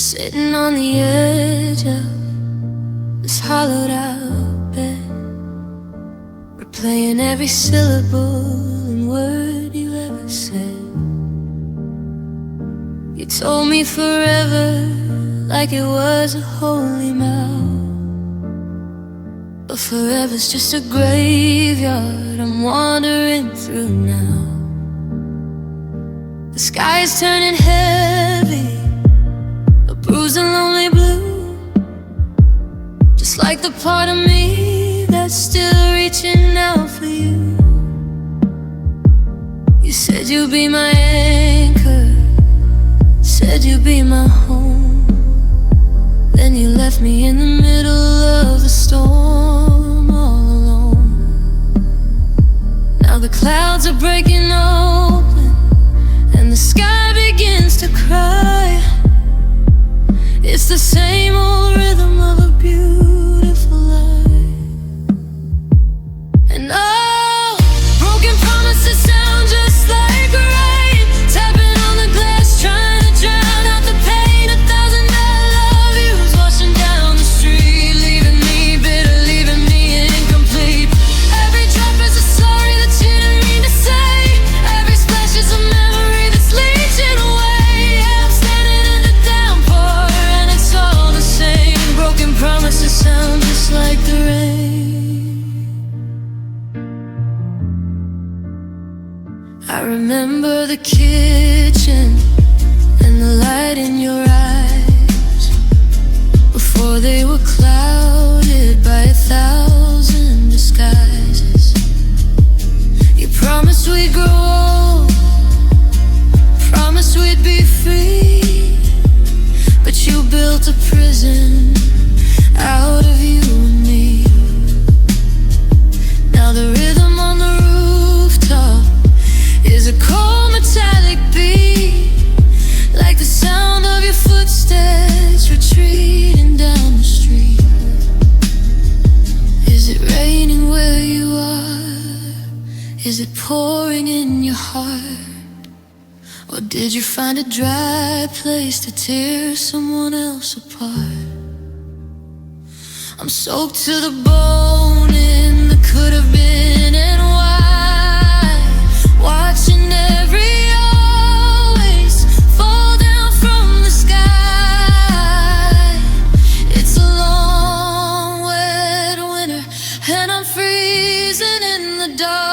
sitting on the edge of this hollowed out bed, replaying every syllable and word you ever said. You told me forever like it was a holy vow, but forever's just a graveyard I'm wandering through now. The sky's turning heavy, a bruised and lonely blue, just like the part of me that's still reaching out for you. You said you'd be my anchor, said you'd be my home, then you left me in the middle of the storm all alone. Now the clouds are breaking open and the sky begins to cry. It's the same old rhythm of a beautiful lie. And oh, broken promises sound just like rain, tapping on the glass, trying to drown out the pain. 1,000 I love yous washing down the street, leaving me bitter, leaving me incomplete. Every drop is a sorry that you didn't mean to say. Every splash is a memory that's leaching away. Yeah, I'm standing in the downpour and it's all the same. Broken promises sound just like the rain. I remember the kitchen and the light in your eyes before they were clouded by 1,000 disguises. You promised we'd grow old, promised we'd be free, but you built a prison out of you and me. Now the rhythm on the rooftop is a cold metallic beat, like the sound of your footsteps retreating down the street. Is it raining where you are? Is it pouring in your heart? Or did you find a dry place to tear someone else apart? I'm soaked to the bone in the could have been and why, watching every always fall down from the sky. It's a long wet winter and I'm freezing in the dark.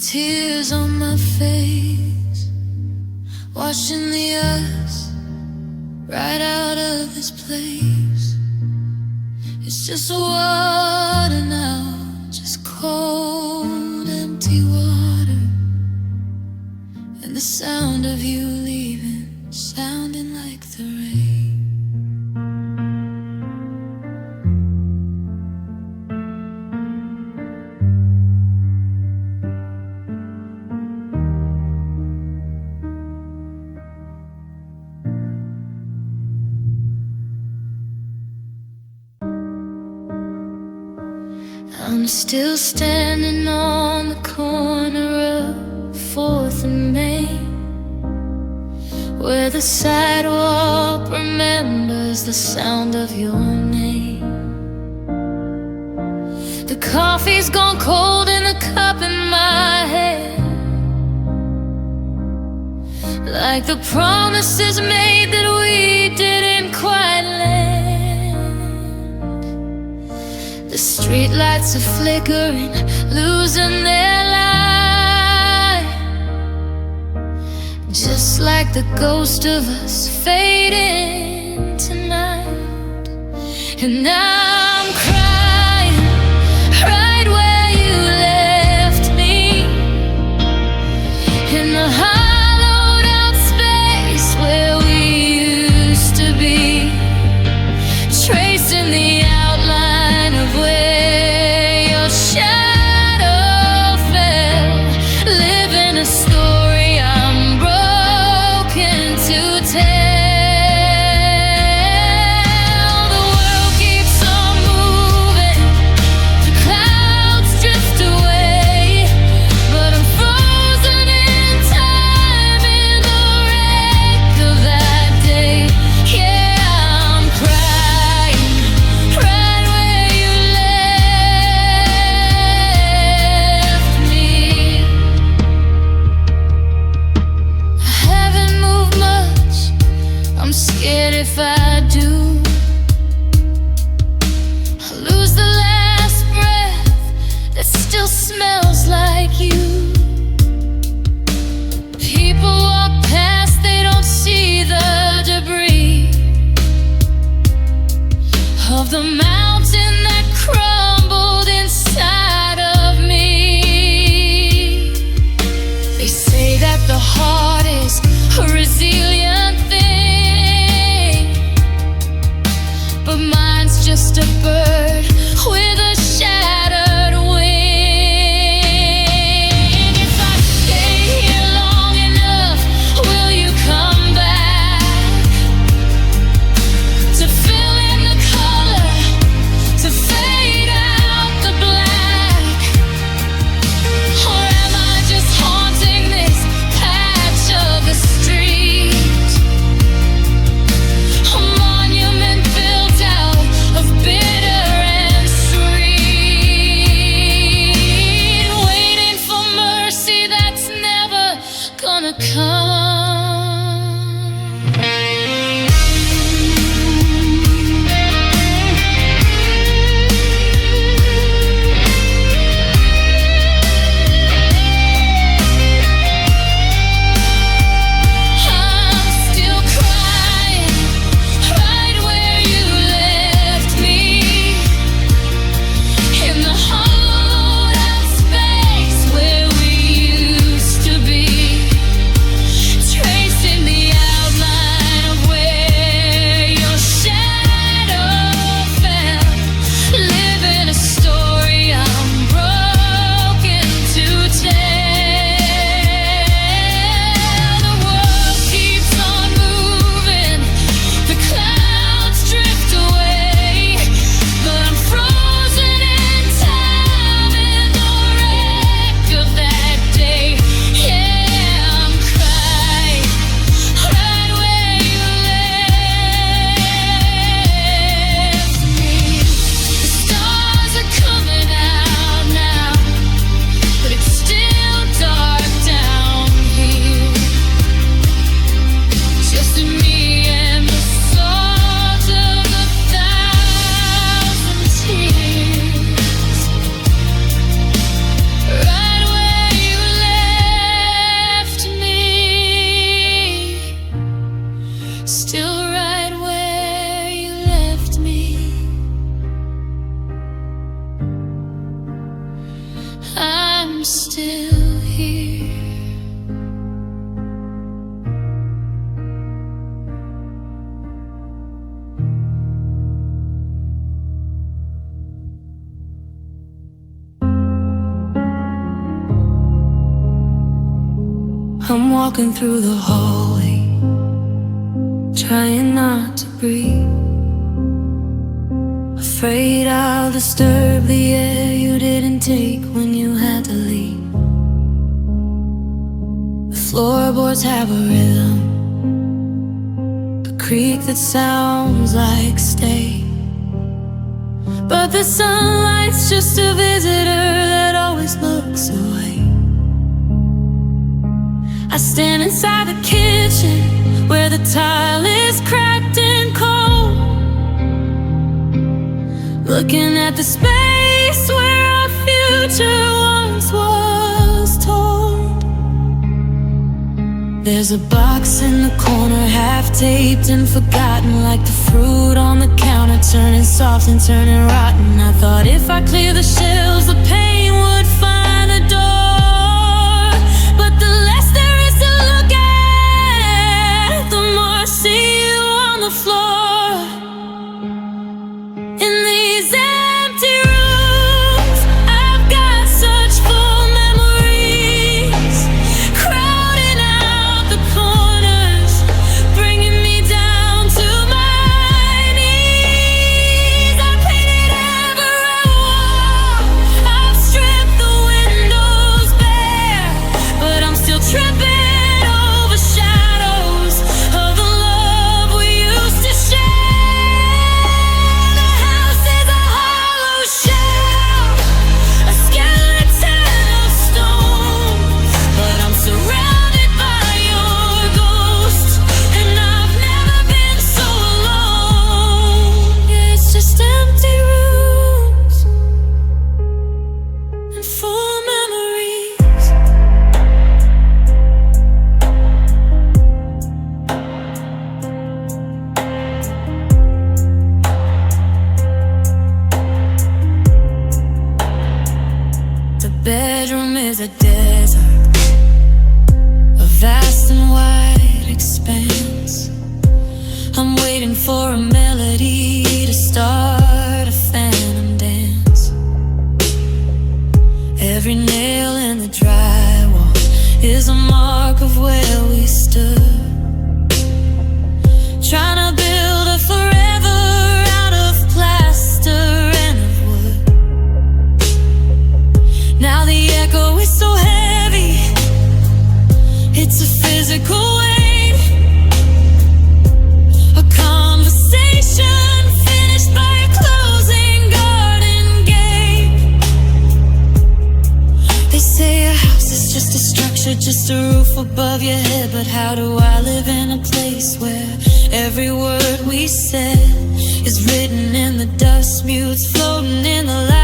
Tears on my face, washing the us right out of this place. It's just water now, just cold, empty water, and the sound of you leaving, sounding like the rain. I'm still standing on the corner of 4th and Main, where the sidewalk remembers the sound of your name. The coffee's gone cold in the cup in my hand, like the promises made that we didn't quite land. The streetlights are flickering, losing their light, just It's like the ghost of us fading tonight. And I'm crying right where you left me, in the hollowed out space where we used to be, tracing the outline of where your shadow fell, living a story I'm broken to tell. The world keeps on moving, the clouds drift away, but I'm frozen in time in the wreck of that day. Yeah, I'm crying right where you left me. I haven't moved much, I'm scared if I do, I'll lose the last breath that still smells like you. People walk past, they don't see the debris of the mountain that crumbled inside of me. They say that the heart is a resilient thing, but mine's just a bird with a shattered wing. If I stay here long enough, will you come back to fill in the color, to fade out the black? Or am I just haunting this patch of the street, a monument built out of bitter and sweet, waiting for mercy that's never gonna come? I'm still crying right where you left me, in the hollowed out space where we used to be, tracing the outline of where your shadow fell, living a story I'm broken to tell. The world keeps on moving, the clouds drift away, but I'm frozen in time in the wreck of that day. Yeah, I'm crying right where you left me. The stars are coming out now, but it's still dark down here, just me and the salt of a thousand tears. Right where you left me, still right where you left me. I'm still here. I'm walking through the hallway, trying not to breathe, afraid I'll disturb the air you didn't take when you had to leave. The floorboards have a rhythm, a creak that sounds like stay, but the sunlight's just a visitor that always looks away. I stand inside the kitchen where the tile is cracked and cold, looking at the space where our future once was told. There's a box in the corner, half taped and forgotten, like the fruit on the counter, turning soft and turning rotten. I thought if I clear the shelves, the pain would find a door. But the less there is to look at, the more I see you on the floor. In these empty rooms, I've got such full memories, crowding out the corners, bringing me down to my knees. I painted every wall, I've stripped the windows bare, but I'm still tripping over shadows of the love we used to share. The house is a hollow shell, a skeleton of stone, but I'm surrounded by your ghost, and I've never been so alone. Yeah, it's just empty rooms and full memories. The bedroom is a desert, a vast and wide expanse. I'm waiting for a melody to start a phantom dance. Every nail in the drywall is a mark of where we stood, trying to build a forever out of plaster and of wood. Now the echo is so heavy, it's a physical weight, a conversation finished by a closing garden gate. They say a house is just a structure, just a roof above your head, but how do I live in a place where every word we said is written in the dust, mutes floating in the light?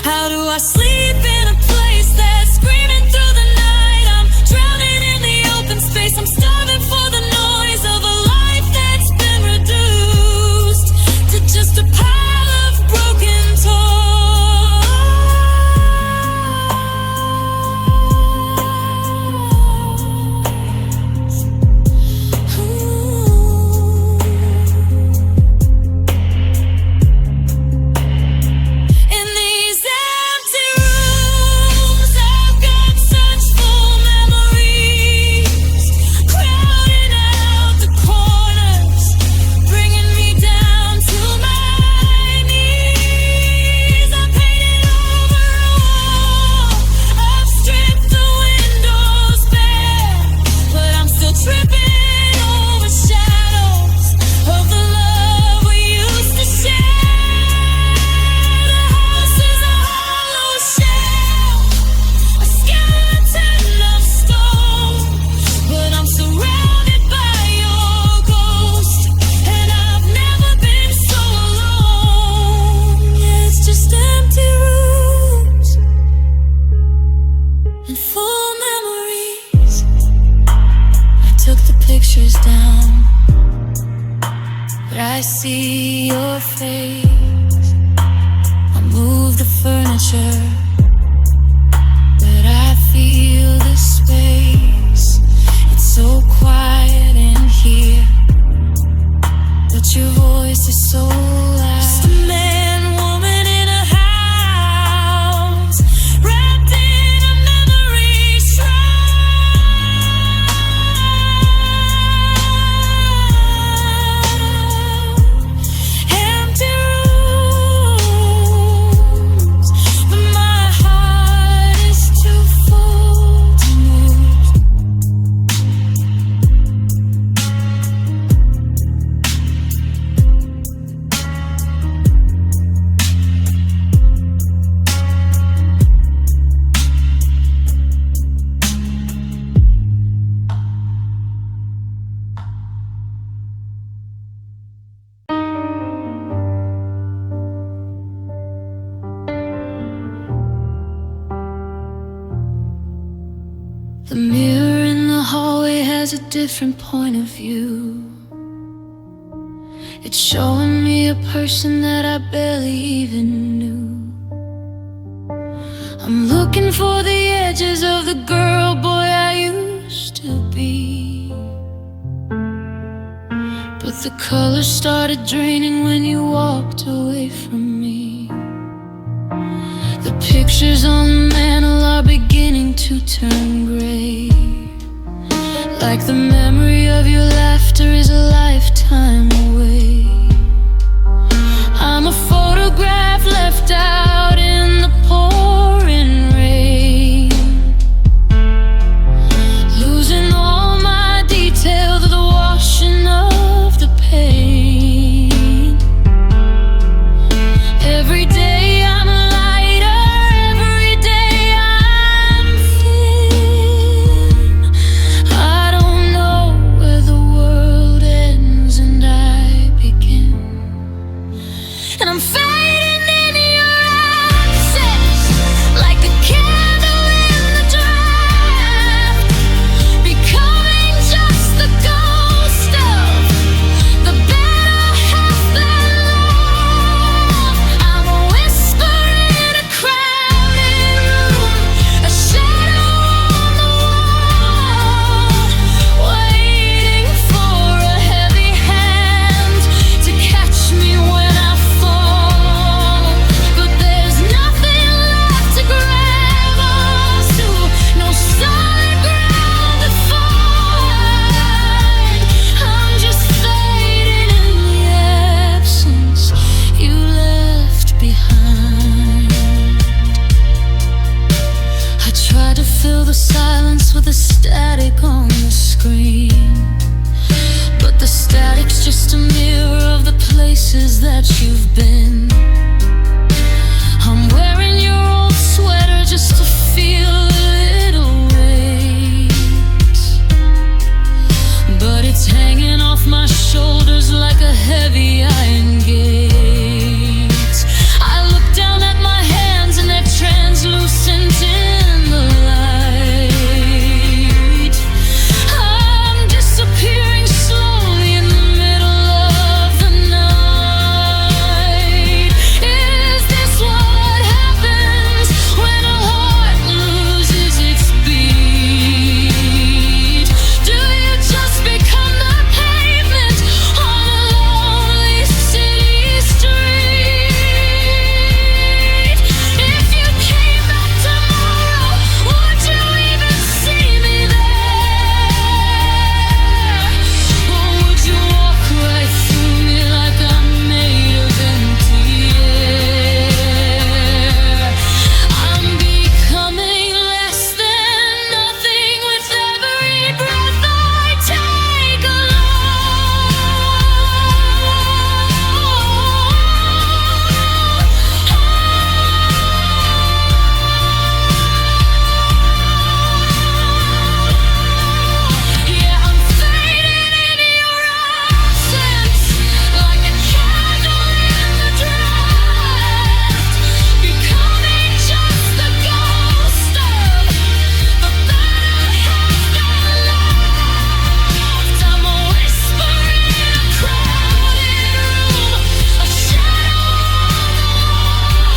How do I sleep in a place that's screaming through the night? I'm drowning in the open space, I'm starving for the noise of a life that's been reduced to just a pile of broken toys. In these empty rooms, I've got such full memories, crowding out the corners, bringing me down to my knees. I painted over a wall, I've stripped the windows bare, but I'm still tripping over shadows of the love we used to share. The house is a hollow shell, a skeleton of stone, but I'm surrounded by your ghost, and I've never been so alone. Yeah, it's just empty rooms and full memories. I took the pictures down, but I see your face. I move the furniture, but I feel the space. It's so quiet in here, but your voice is so loud. Just a man, woman in a house, wrapped in a memory shroud. Empty rooms, but my has a different point of view. It's showing me a person that I barely even knew. I'm looking for the edges of the girl, boy, I used to be. But the colors started draining when you walked away from me. The pictures on the mantle are beginning to turn gray, like the memory of your laughter is a lifetime away. I'm a photograph left out in the pouring rain, losing all my details of the washing of the pain. Every day I'm lighter, every day I'm thin. I don't know where the world ends and I begin. And I'm fading in your absence, like a candle in the draft, becoming just the ghost of the better half that loved. I'm a whisper in a crowded room, a shadow on the wall, waiting for a heavy hand to catch me when I fall. But there's nothing left to grab onto, no solid ground to find. I'm just fading in the absence you left behind. I tried to fill the silence with the static on the screen, but the static's just a mirror of the places that you've been. I'm wearing your old sweater just to feel a little weight, but it's hanging off my shoulders like a heavy iron gate. I look down at my hands and they're translucent in the light. I'm disappearing slowly in the middle of the night. Is this what happens when a heart loses its beat? Do you just become the pavement on a lonely city street? If you came back tomorrow, would you even see me there? Or would you walk right through me like I'm made of empty air? I'm becoming less than nothing with every breath I take Yeah, I'm fading in your absence, like a candle in the draft, becoming just the ghost of the better half that loved. I'm a whisper in a crowded room, a shadow on the wall,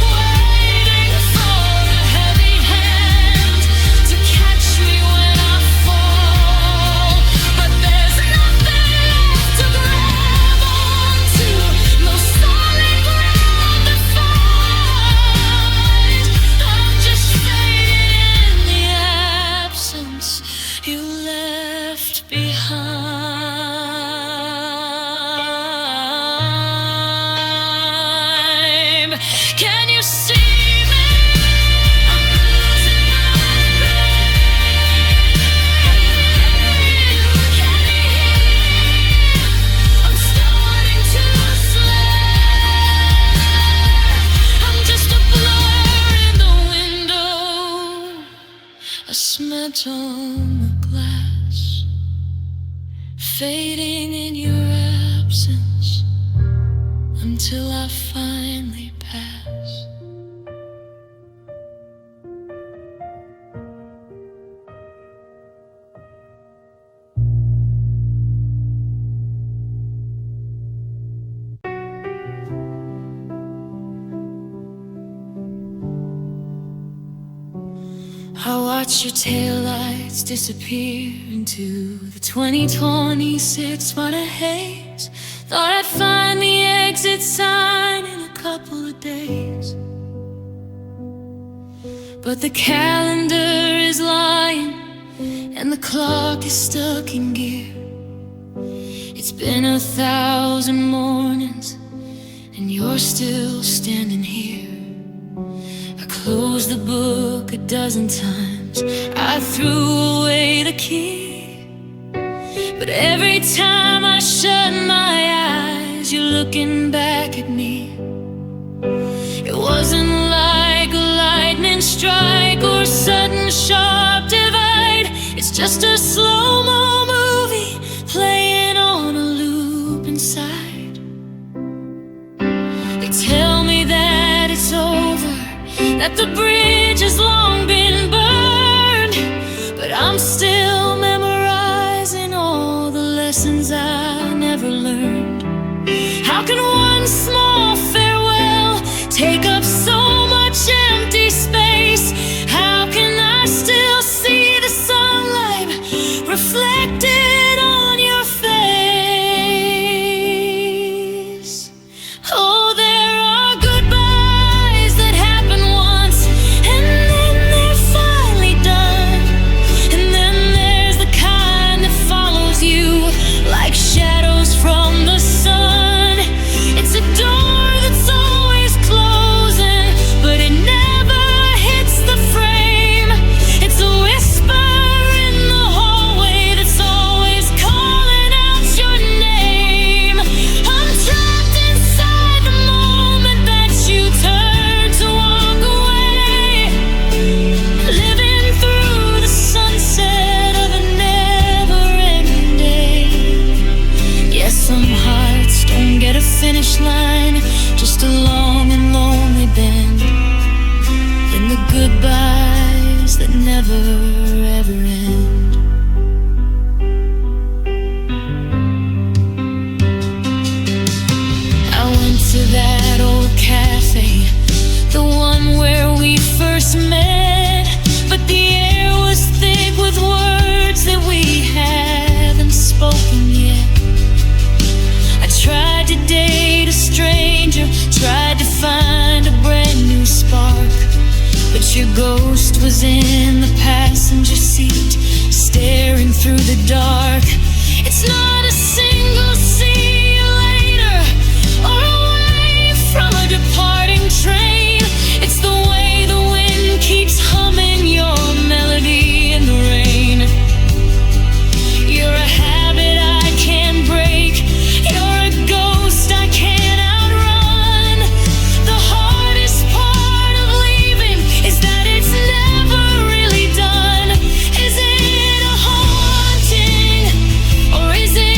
waiting for a heavy hand to catch me when I fall. But there's nothing left to grab onto, no solid ground to find. I'm just fading in the absence you left behind. Can you see me? I'm losing my brain. Can you hear me? I'm starting to slip. I'm just a blur in the window, a smudge on the glass, fading in your absence until I finally pass. watch your taillights disappear into the 2026 Sparta haze. Thought I'd find the exit sign in a couple of days, but the calendar is lying and the clock is stuck in gear. It's been 1,000 mornings and you're still standing here. I closed the book a dozen times, I threw away the key, but every time I shut my eyes, you're looking back at me. It wasn't like a lightning strike or a sudden sharp divide. It's just a slow-mo movie playing on a loop inside. They tell me that it's over, that the bridge has long been burned, but I'm still memorizing all the lessons I never learned. How can one small farewell take up so much empty space? How can I still see the sunlight reflected on your face? Oh, there are goodbyes that happen once, and then they're finally done. And then there's the kind that follows you like shadows from the sun. It's a door that's always closing, but it never hits the frame. It's a whisper in the hallway that's always calling out your name. I'm trapped inside the moment that you turn to walk away, living through the sunset of a never-ending day. Yes, some hearts don't get a finish line, just a long and lonely bend, and the goodbyes that never ever end. I went to that old cafe, the one where we first met, but the air was thick with words that we haven't spoken yet. I tried to date a stranger, tried to find a brand new spark, but your ghost was in the passenger seat, staring through the dark. It's not a single see you later or a wave from a departing train. It's the way the wind keeps humming your melody in the rain. You're a habit I can't break, you're a ghost I can't outrun. The hardest part of leaving is that it's never really done. Is it a haunting, or is it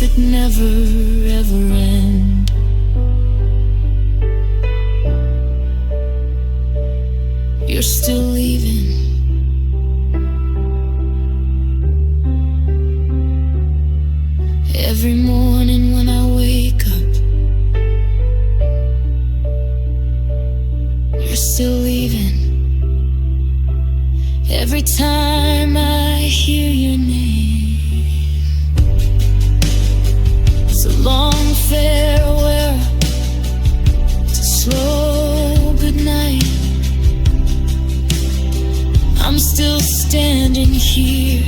that never ever end. You're still leaving. Every morning when I wake up, you're still leaving. Every time I hear your name, it's a long farewell, it's a slow goodnight. I'm still standing here,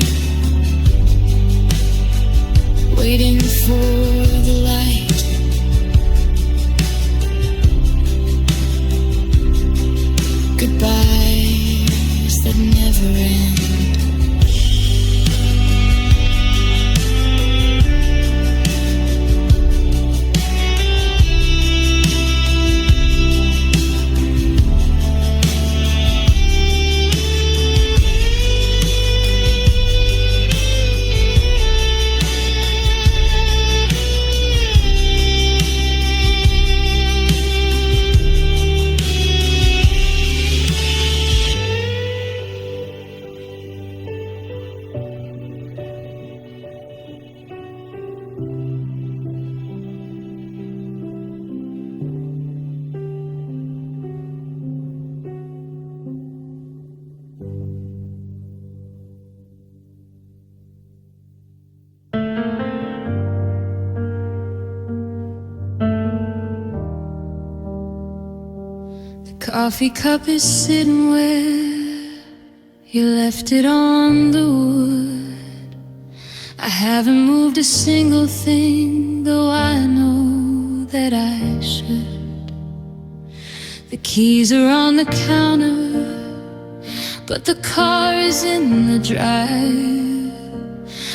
waiting for the light. Goodbyes that never end. Coffee cup is sitting where you left it on the wood. I haven't moved a single thing, though I know that I should. The keys are on the counter, but the car is in the drive.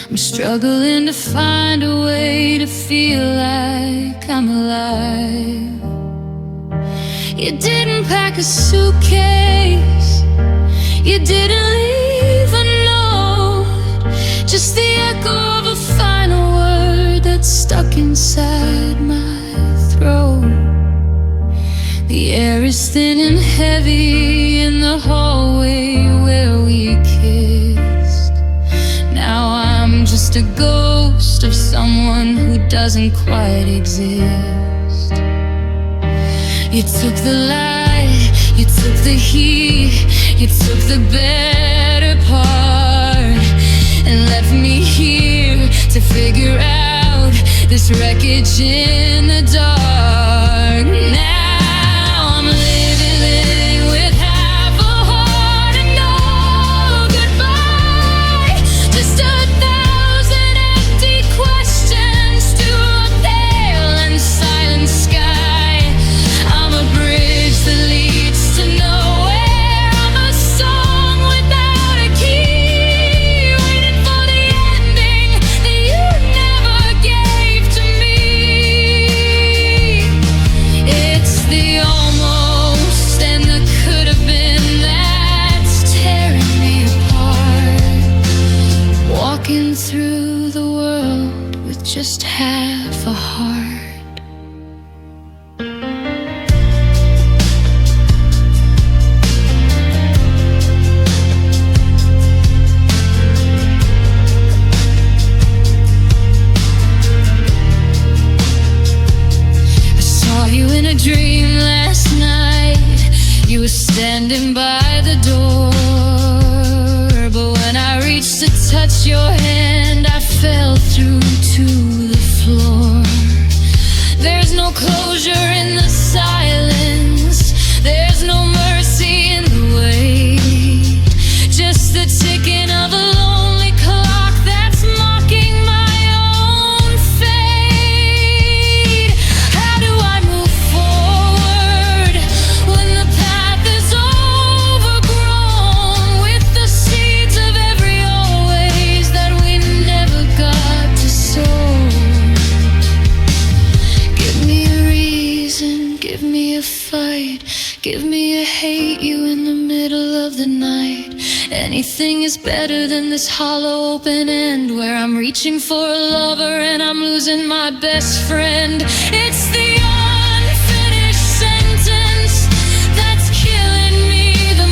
I'm struggling to find a way to feel like I'm alive. You didn't pack a suitcase, you didn't leave a note, just the echo of a final word that's stuck inside my throat. The air is thin and heavy in the hallway where we kissed. Now I'm just a ghost of someone who doesn't quite exist. You took the light, you took the heat, you took the better part, and left me here to figure out this wreckage in the dark. Now I'm living with half a heart and no goodbye. Just 1,000 empty questions to a pale and silent sky. That leads to nowhere. I'm a song without a key, waiting for the ending that you never gave to me. It's the almost and the could have been that's tearing me apart. Walking through the world with just half a heart. Dream last night, you were standing by the door, but when I reached to touch your hand, I fell through to the floor. There's no closure in the silence, there's no mercy in the wait, just the ticking of a lonely clock that's mocking my own fate. How do I move forward when the path is overgrown with the seeds of every always that we never got to sow? Give me a reason, give me Anything is better than this hollow open end where I'm reaching for a lover and I'm losing my best friend. It's the unfinished sentence that's killing me the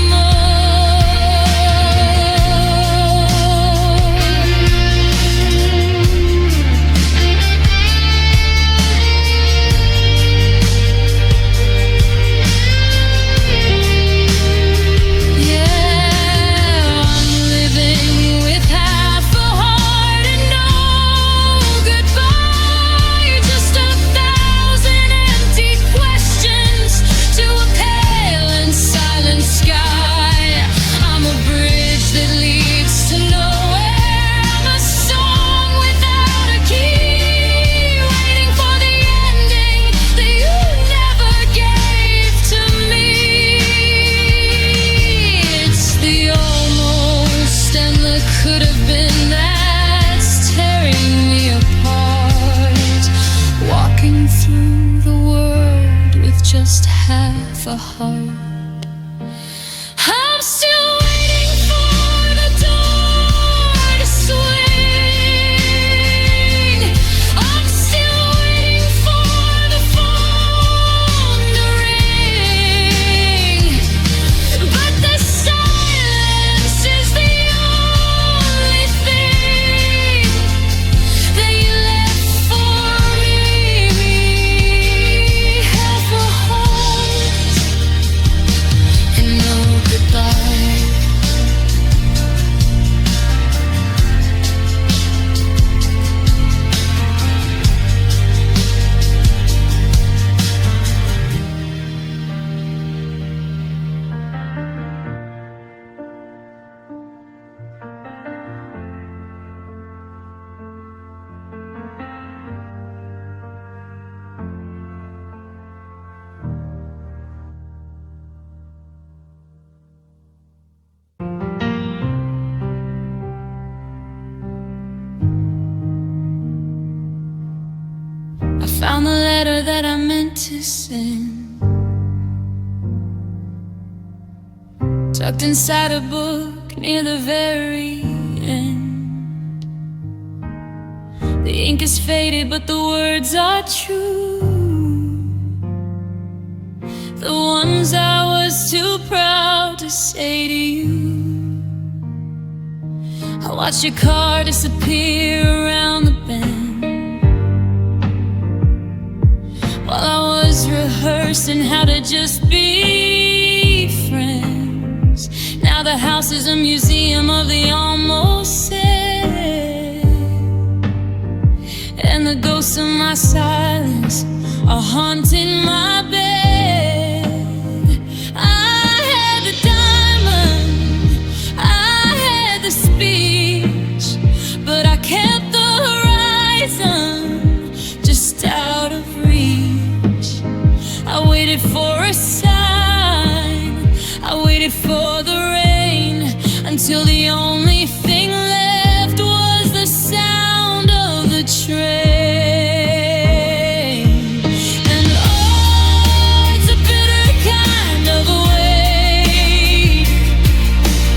half a heart. I'm still waiting for the door to swing. I'm still waiting for the phone to ring. But the silence is the only thing that you left for me. Half a heart and no goodbye. I found the letter that I meant to send, tucked inside a book near the very end. The ink is faded, but the words are true, the ones I was too proud to say to you. I watched your car disappear around the bend while I was rehearsing how to just be friends. Now the house is a museum of the almost said, and the ghosts of my silence are haunting my bed. I had the diamond, I had the speech, but I kept the horizon just out of reach. I waited for a sign, I waited for the rain, until the only thing left was the sound of the train. And oh, it's a bitter kind of way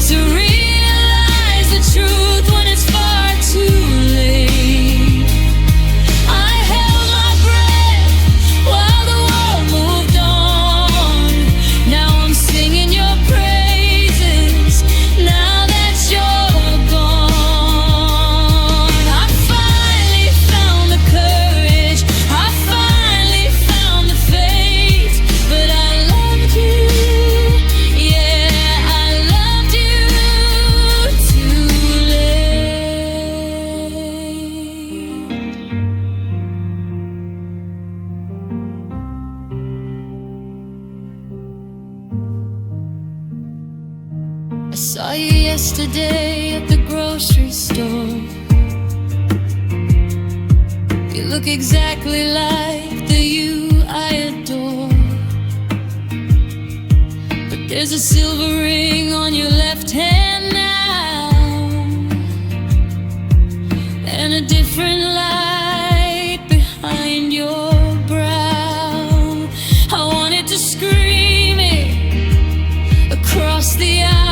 to realize the truth when it's far too late. I held my breath while the world moved on. Now I'm singing your praises, now that you're gone. I finally found the courage, I finally found the faith, but I loved you, yeah, I loved you too late. I saw you yesterday at the grocery store. You look exactly like the you I adore, but there's a silver ring on your left hand now, and a different light behind your brow. I wanted to scream it across the aisle,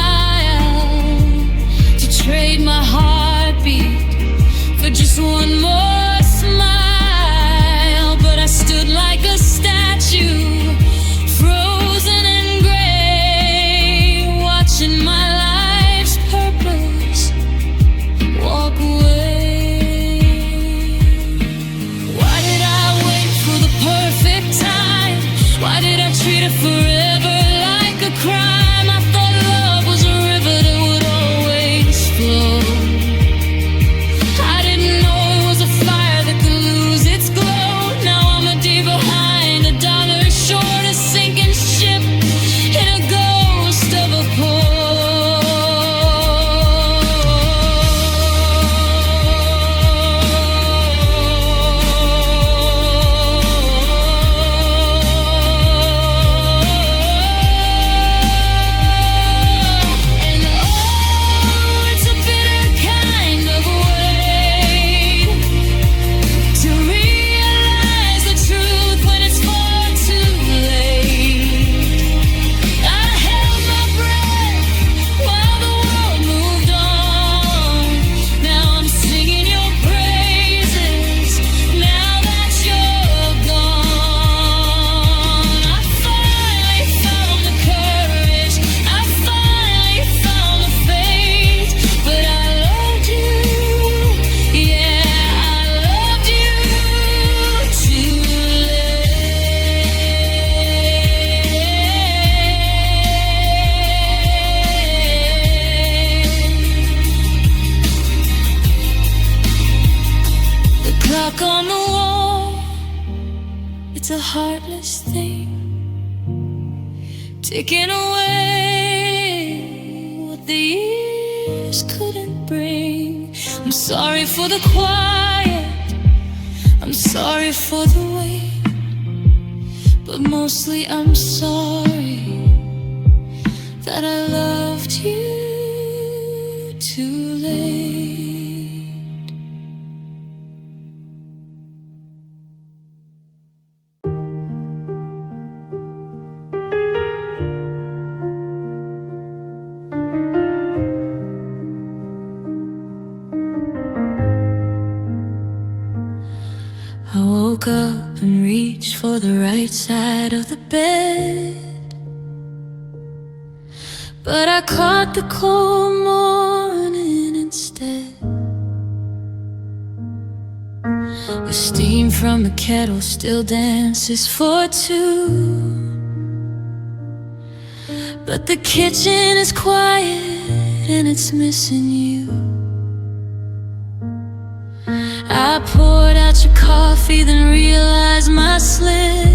clock on the wall, it's a heartless thing, taking away what the years couldn't bring. I'm sorry for the quiet, I'm sorry for the wait, but mostly I'm sorry that I loved you too late. I woke up and reached for the right side of the bed, but I caught the cold morning instead. The steam from the kettle still dances for two, but the kitchen is quiet and it's missing you. I poured out your coffee, then realized my slip.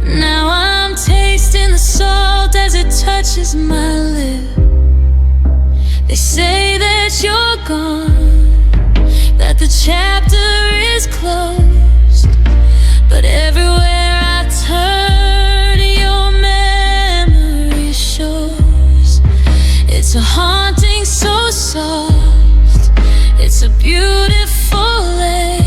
Now I'm tasting the salt as it touches my lip. They say that you're gone, that the chapter is closed, but everywhere I turn, your memory shows. It's a haunting so soft, it's a beautiful lake,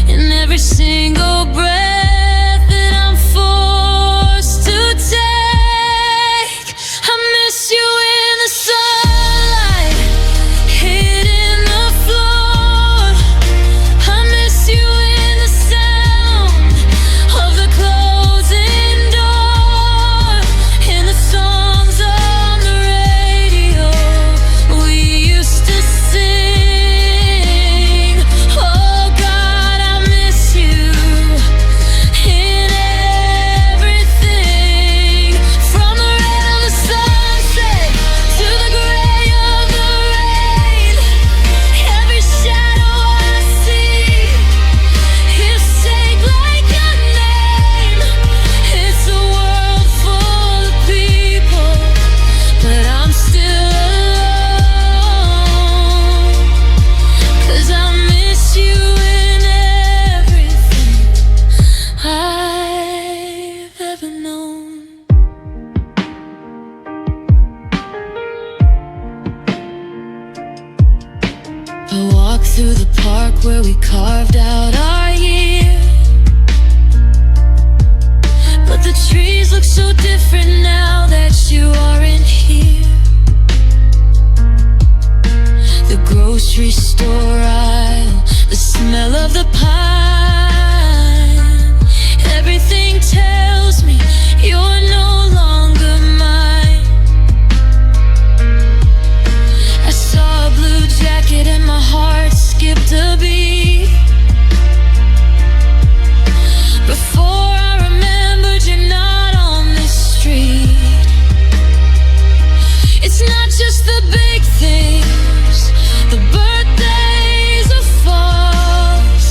in every single breath that I'm forced to take. I miss you in the sunlight, hitting the floor. I miss you in the sound of the closing door, in the songs on the radio we used to sing. Oh God, I miss you in everything, from the red of the sunset to the gray of the rain. Every shadow I see is shaped like your name. It's a world full of people, but I'm still alone, 'cause I miss you in everything I've ever known. I walk through the park where we carved out our year, but the trees look so different now that you aren't here. The grocery store aisle, the smell of the pine, everything tells me you're no longer mine. I saw a blue jacket and my heart skipped a beat. Before I remembered you're not on this street. It's not just the big things, the birthdays or falls.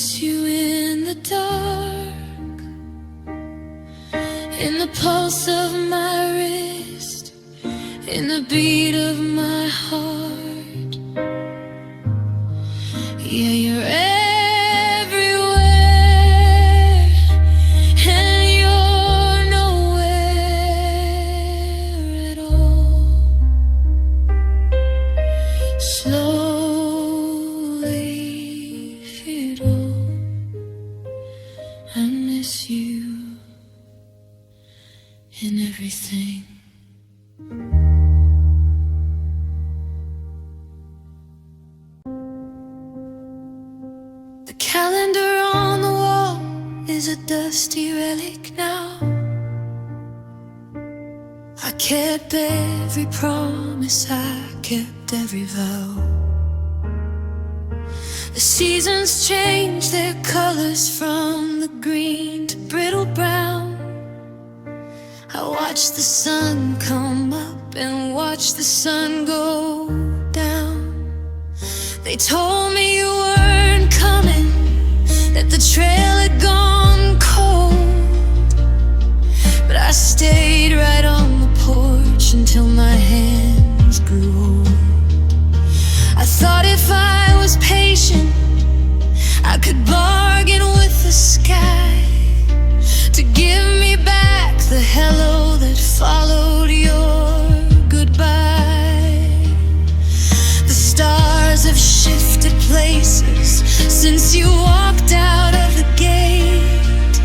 miss you in the dark, in the pulse of my wrist, in the beat of my heart. Yeah, you're everywhere, and you're nowhere at all. Slowly, fiddle, I miss you in everything. The calendar on the wall is a dusty relic now. I kept every promise, I kept every vow. The seasons change their colors from the green to brittle brown. I watch the sun come up and watch the sun go down. They told me you weren't coming, that the trail had gone cold, but I stayed right on the porch until my hands grew old. I thought if I was patient, I could bargain with the sky to give me back the hello that followed your goodbye. The stars have shifted places since you walked out of the gate,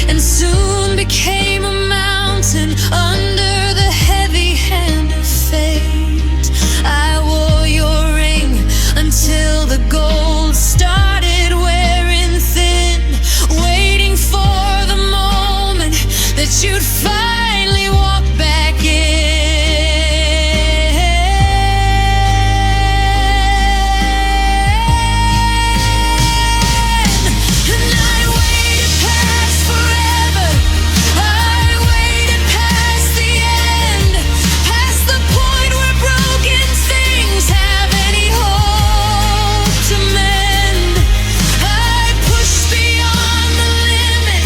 and soon became a mountain under the heavy hand of fate. I wore your ring until the gold started wearing thin, waiting for the moment that you'd finally walk back in. And I waited past forever, I waited past the end, past the point where broken things have any hope to mend. I pushed beyond the limit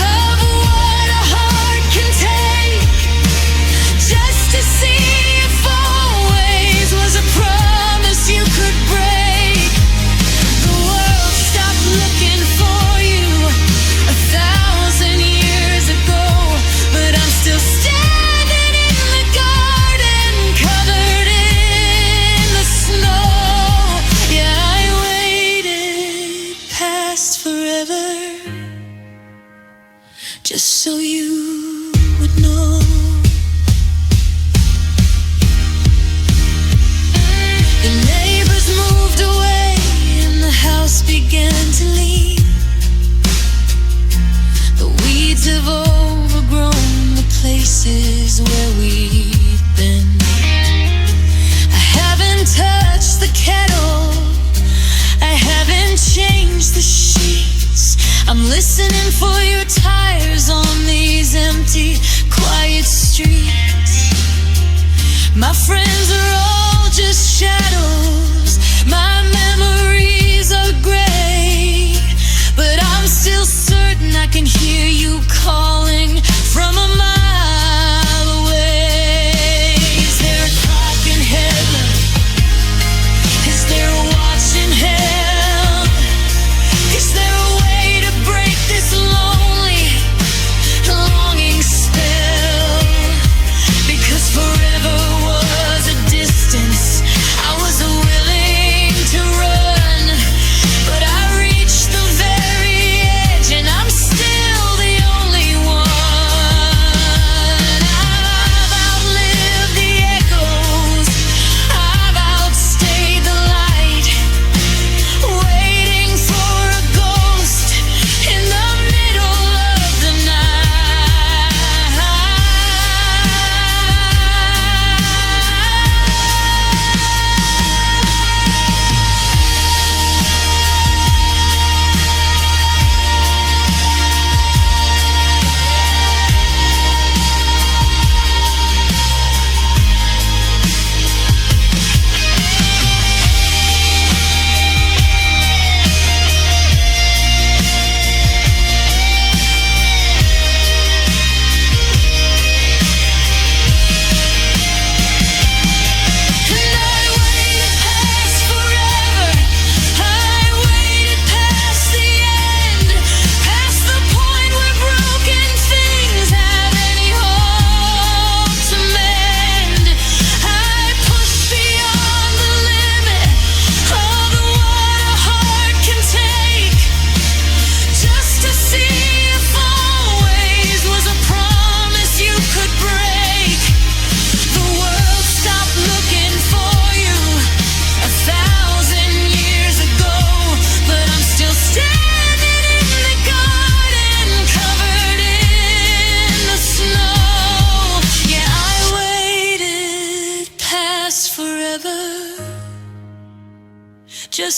of what a heart can take, just to see if always was a promise you could break. The world stopped looking for you 1,000 years ago, but I'm still standing in the garden, covered in the snow. Yeah, I waited past forever, just so you would know. The neighbors moved away and the house began to leave. The weeds have overgrown the places where we've been. I haven't touched the kettle, I haven't changed the sheets. I'm listening for your tires on these empty, quiet streets. My friends are all just shadows, my memories are gray, but I'm still certain I can hear you calling from a mile away. Is there a clock in heaven? Is there a watch in hell? Is there a way to break this lonely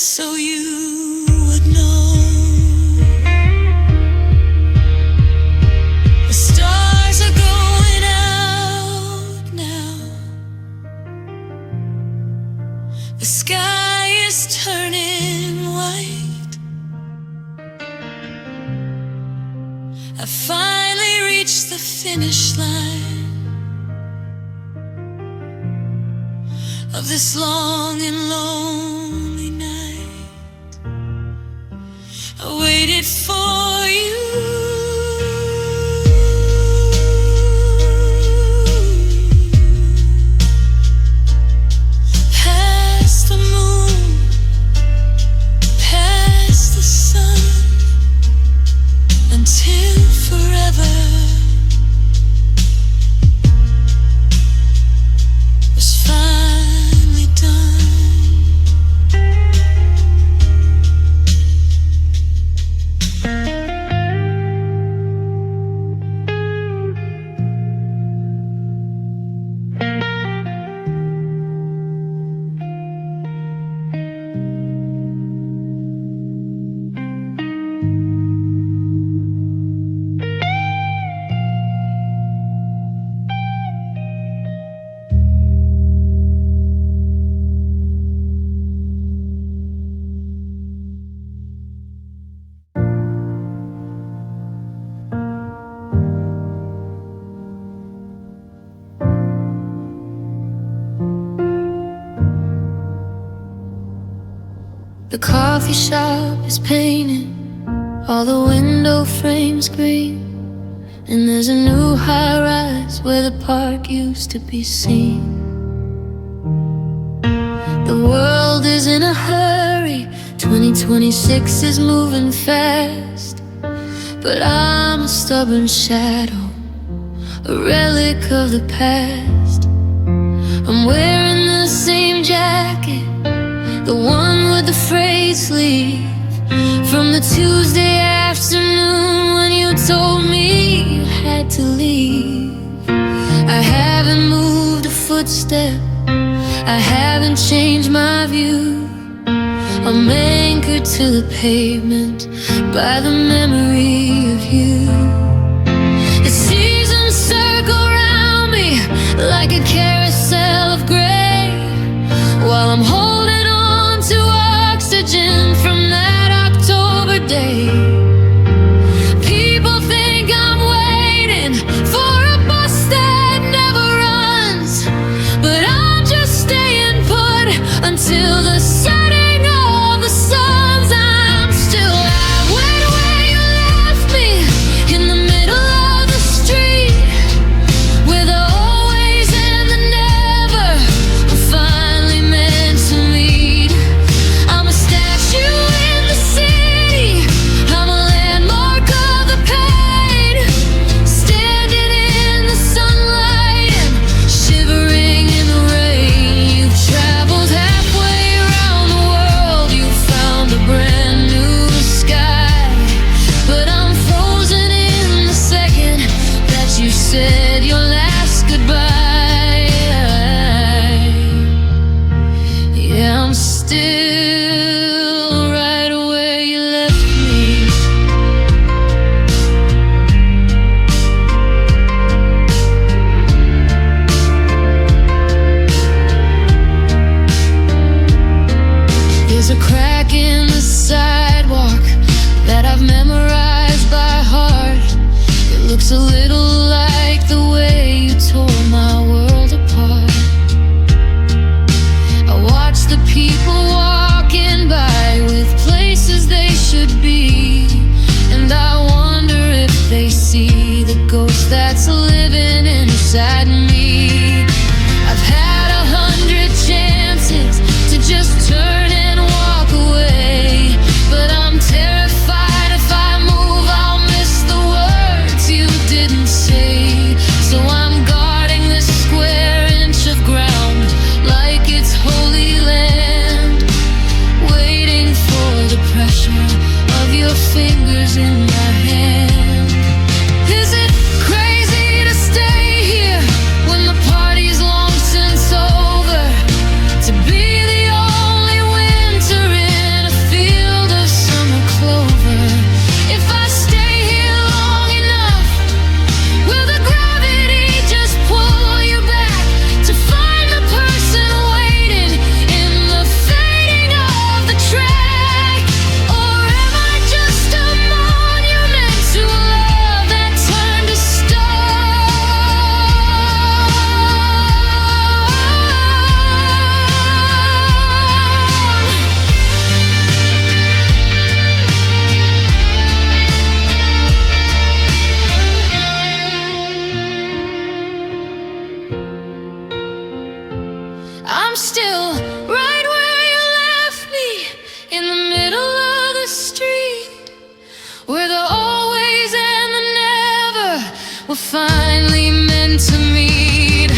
so you would know. The stars are going out now. The sky is turning white. I finally reached the finish line of this long and lonely night. I waited for you. Past the moon, past the sun, until forever was finally done. The coffee shop is painted, all the window frames green, and there's a new high-rise where the park used to be seen. The world is in a hurry, 2026 is moving fast, but I'm a stubborn shadow, a relic of the past. I'm wearing the same jacket, the one with the frayed sleeve, from the Tuesday afternoon when you told me you had to leave. I haven't moved a footstep, I haven't changed my view. I'm anchored to the pavement by the memory of you. The seasons circle around me like a carousel of gray, while I'm holding on to oxygen from that October day. People think I'm waiting for a bus that never runs, but I'm just staying put until the setting of the suns. I'm still out where you left me, in the middle of the street, where the always and the never were finally meant to meet. I'm a statue in the city, I'm a landmark of the pain, standing in the sunlight and shivering in the rain. You've traveled halfway around the world, you found a brand new sky, but I'm frozen in the second that you said your last goodbye. Yeah, I'm still right where you left me. There's a crack in the sidewalk that I've memorized by heart. It looks a little like the way you tore my world apart. I watch the people walking by with places they should be, and I wonder if they see the ghost that's living inside me. I've had 100 chances to just turn and walk away, but I'm terrified if I move I'll miss the words you didn't say. So I'm guarding this square inch of ground like it's holy land, waiting for the pressure of your fingers in my hand. Is it crazy to stay here when the party's long since over, to be the only winter in we're finally meant to meet.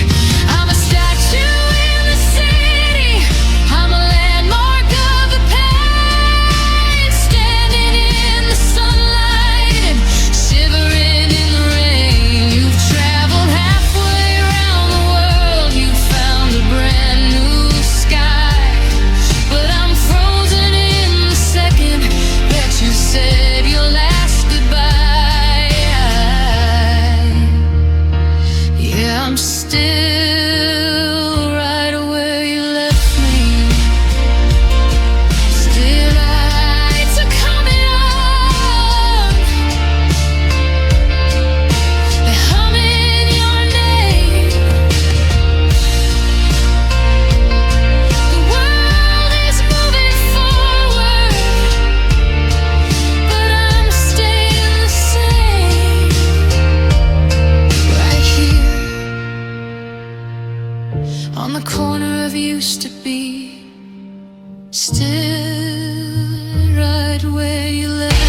I'm a statue in the city, I'm a landmark of the past, standing in the sunlight and shivering in the rain. You've traveled halfway around the world, you found a brand new sky, but I'm frozen in the second that you said your last goodbye. Yeah, I'm still right where you left me. Still lights are coming on, they're humming your name. The world is moving forward, but I'm staying the same. Right here on the corner of used to be, still right where you left me.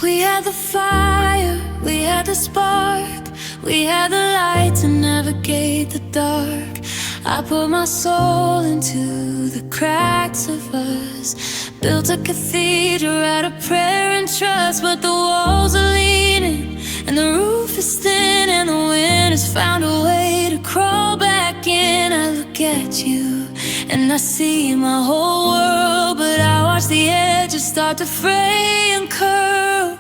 We had the fire, we had the spark, we had the light to navigate the dark. I put my soul into the cracks of us, built a cathedral out of prayer and trust. But the walls are leaning and the roof is thin, and the wind has found a way to crawl back in. I look at you and I see my whole world, but I watch the edges start to fray and curl.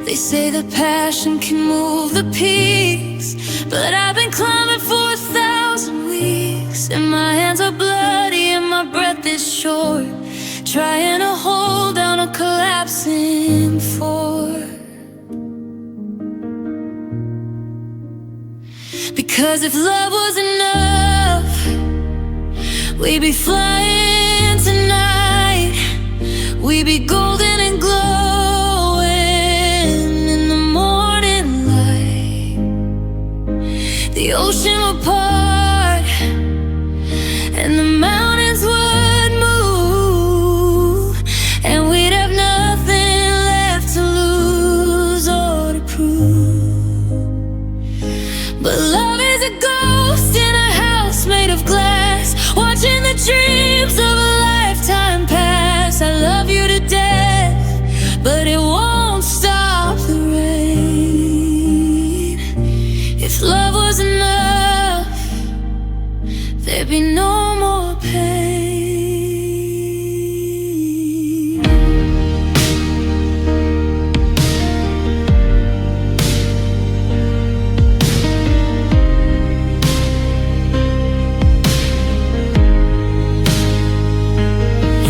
They say that passion can move the peaks, but I've been climbing for 1,000 weeks, and my hands are bloody and my breath is short, trying to hold down a collapsing fort. Because if love was enough, we'd be flying tonight, we'd be golden and glowing in the morning light. The ocean would part and the mountains would move, and we'd have nothing left to lose or to prove. But love is a ghost in a house made of glass, watching the dreams of a lifetime pass. I love you to death, but it won't stop the rain. If love was enough, there'd be no more pain.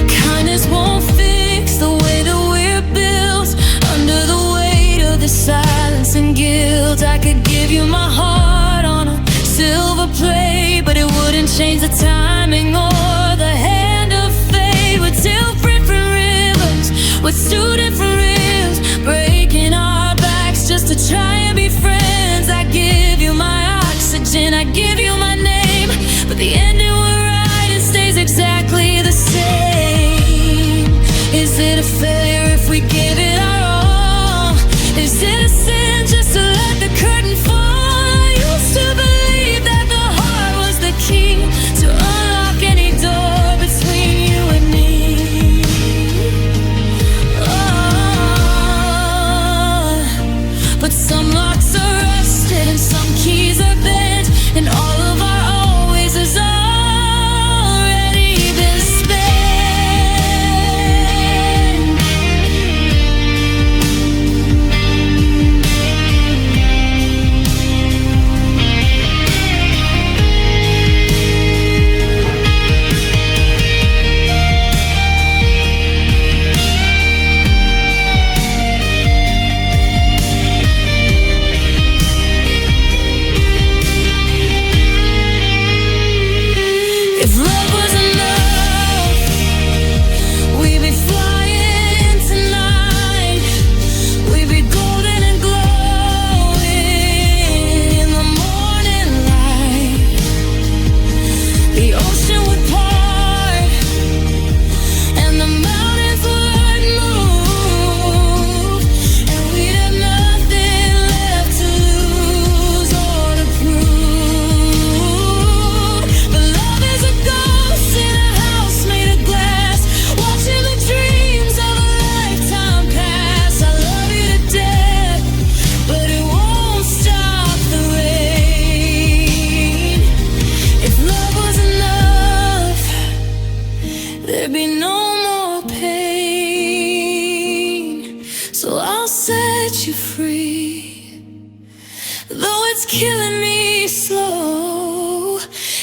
Kindness won't fix the way that we're built, under the weight of the silence and guilt. I could give you my heart on a silver plate, but it wouldn't change the timing or the hand of fate. We're two different rivers with two different reels, breaking our backs just to try and be friends. I give you my oxygen, I give you my name, but the ending we're writing stays exactly the same. Is it a failure if we give it our all? Is it a sin just to let the curtain fall? I used to believe that the heart was the key to unlock any door between you and me. Oh, but some locks are rusted and some keys are bent, and all of our always is already been spent. is killing me slow.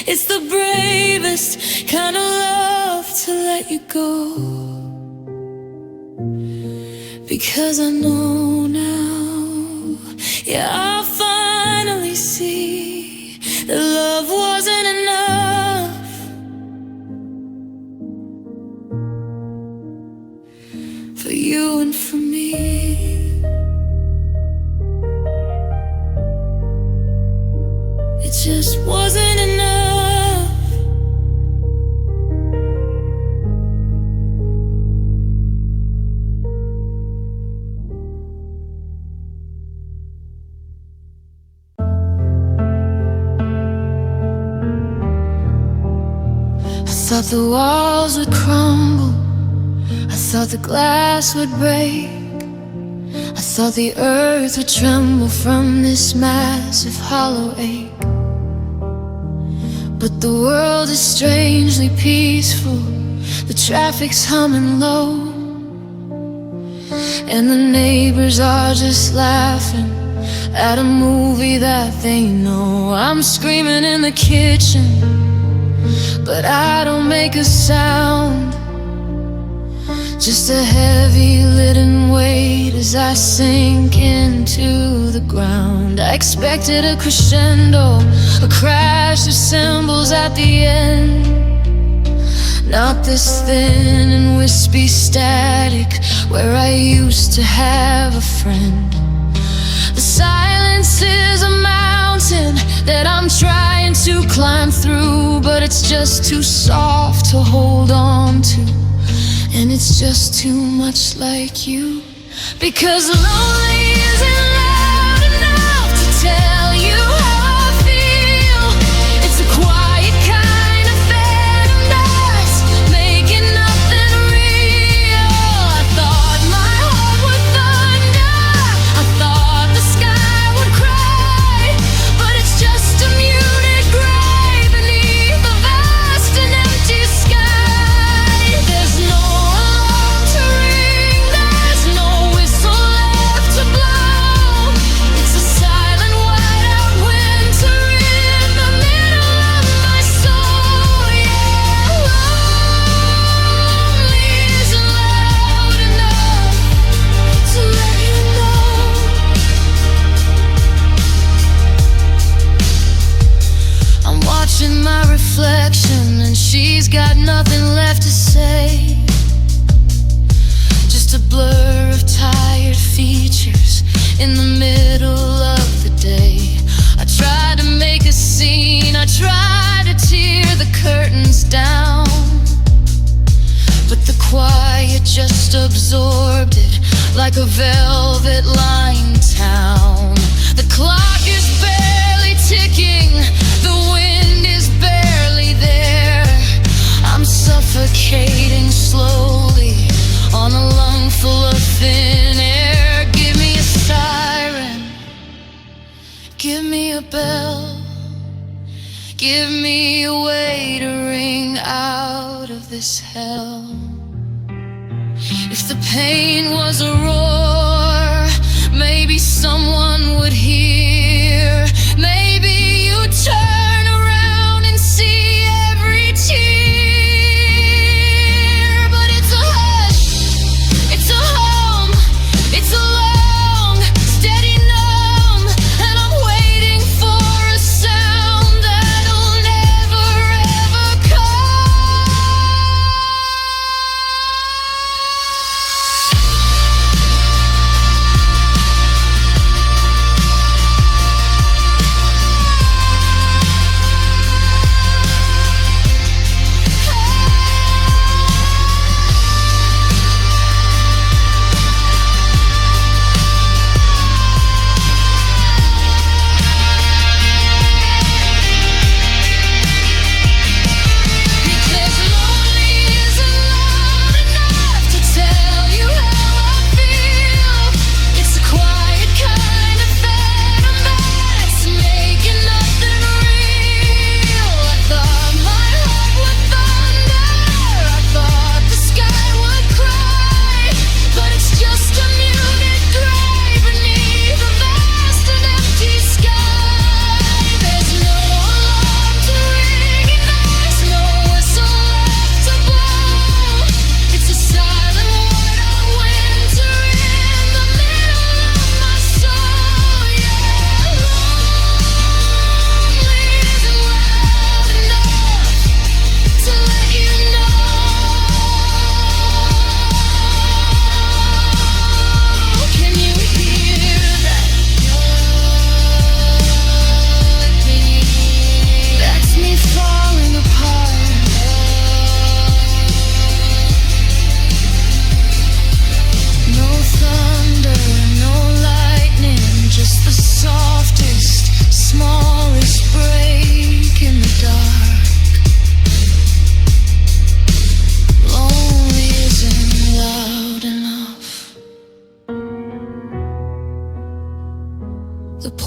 It's the bravest kind of love to let you go, because I know now, yeah, I finally see that love wasn't enough for you and for me. It just wasn't enough. I thought the walls would crumble, I thought the glass would break, I thought the earth would tremble from this massive hollow ache. But the world is strangely peaceful, the traffic's humming low, and the neighbors are just laughing at a movie that they know. I'm screaming in the kitchen, but I don't make a sound, just a heavy leaden weight as I sink into the ground. I expected a crescendo, a crash of cymbals at the end, not this thin and wispy static where I used to have a friend. The silence is a mountain that I'm trying to climb through, but it's just too soft to hold on to, and it's just too much like you. Because lonely isn't loud enough to tell you how I feel. It's a quiet kind of phantom that's making nothing real. I thought my heart would thunder, I thought the sky would cry, but it's just a muted gray beneath a vast and empty sky. There's no alarm to ring, there's no whistle left to blow. It's a silent whiteout winter in the middle of my soul. Yeah, lonely isn't loud enough to let you know. I'm watching my reflection and she's got nothing left to say, just a blur of tired features in the middle of the day. I tried to make a scene, I tried to tear the curtains down, but the quiet just absorbed it like a velvet-lined town. The clock is barely ticking, the wind is barely there. I'm suffocating slowly on a lung full of thin air. Give me a siren, give me a bell, give me a way to ring out of this hell. If the pain was a roar, maybe someone would hear. Maybe you'd turn around and see every tear. But it's a hush, it's a hum, it's a long, steady numb, and I'm waiting for a sound that'll never ever come.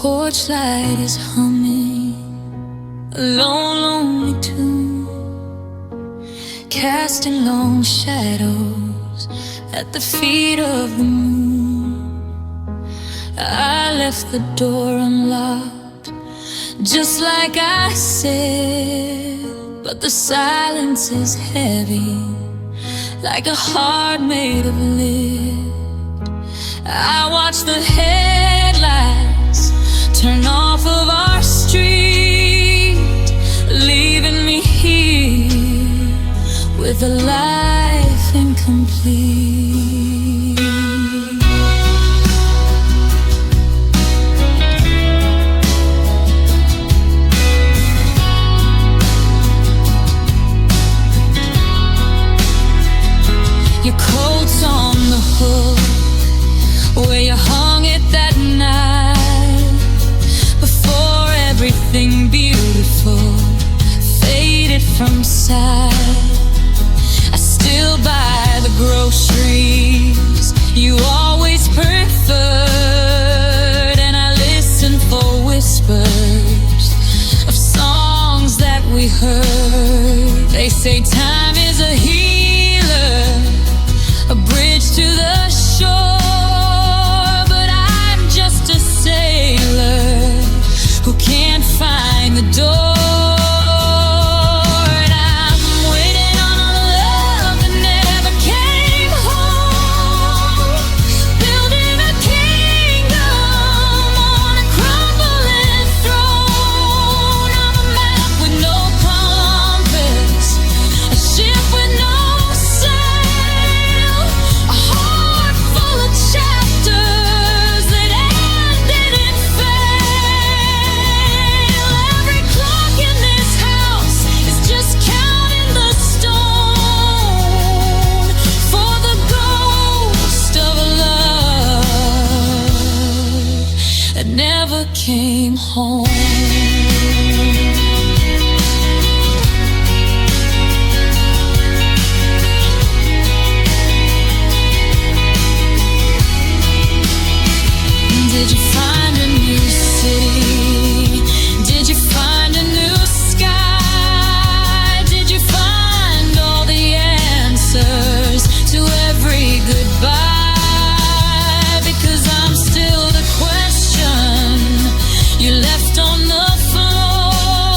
porch light is humming a lone, lonely tune, casting long shadows at the feet of the moon. I left the door unlocked, just like I said, but the silence is heavy, like a heart made of lead. I watch the headlights turn off of our street, leaving me here with a life incomplete. Your coat's on the hook where you hung it that night, before everything beautiful faded from sight. I still buy the groceries you always preferred, and I listen for whispers of songs that we heard. They say time is a healer, a bridge to the shore, but I'm just a sailor who can't find the door. And I'm waiting on a love that never came home, building a kingdom on a crumbling throne. I'm a map with no compass, a ship with no sail, a heart full of chapters that ended in fail. Every clock in this house is just counting the stone for the ghost of a love that never came home. Did you find a new city? Did you find a new sky? Did you find all the answers to every goodbye? Because I'm still the question you left on the floor.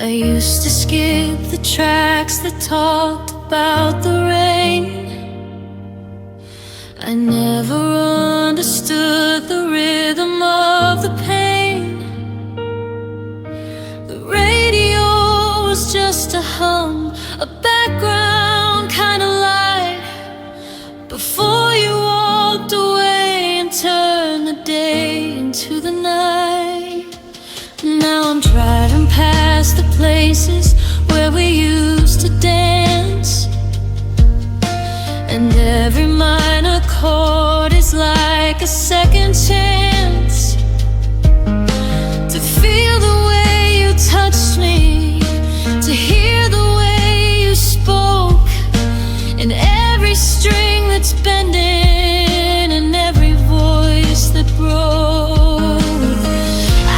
I used to skip the tracks that talked about the rain. I never understood the rhythm of the pain. The radio was just a hum, a background kind of light, before you walked away and turned the day into the night. Now I'm driving past the places where we used to dance, and every minor chord is like a second chance. To feel the way you touched me, to hear the way you spoke, and every string that's bending, and every voice that broke.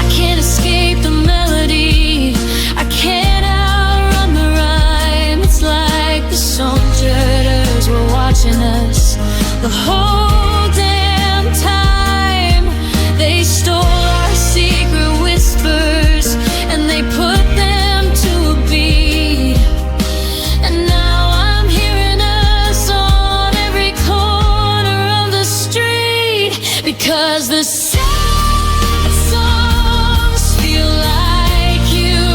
I can't escape the melody, I can't outrun the rhyme. It's like the songwriters were watching us the whole damn time. They stole our secret whispers and they put them to a beat. And now I'm hearing us on every corner of the street, because the sad songs feel like you,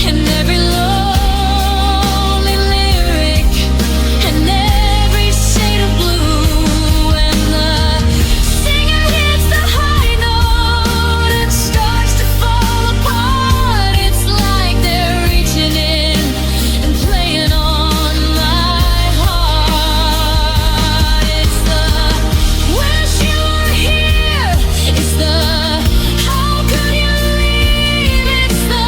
and every lonely lyric, and every shade of blue. And the singer hits the high note and starts to fall apart. It's like they're reaching in and playing on my heart. It's the wish you were here, it's the how could you leave, it's the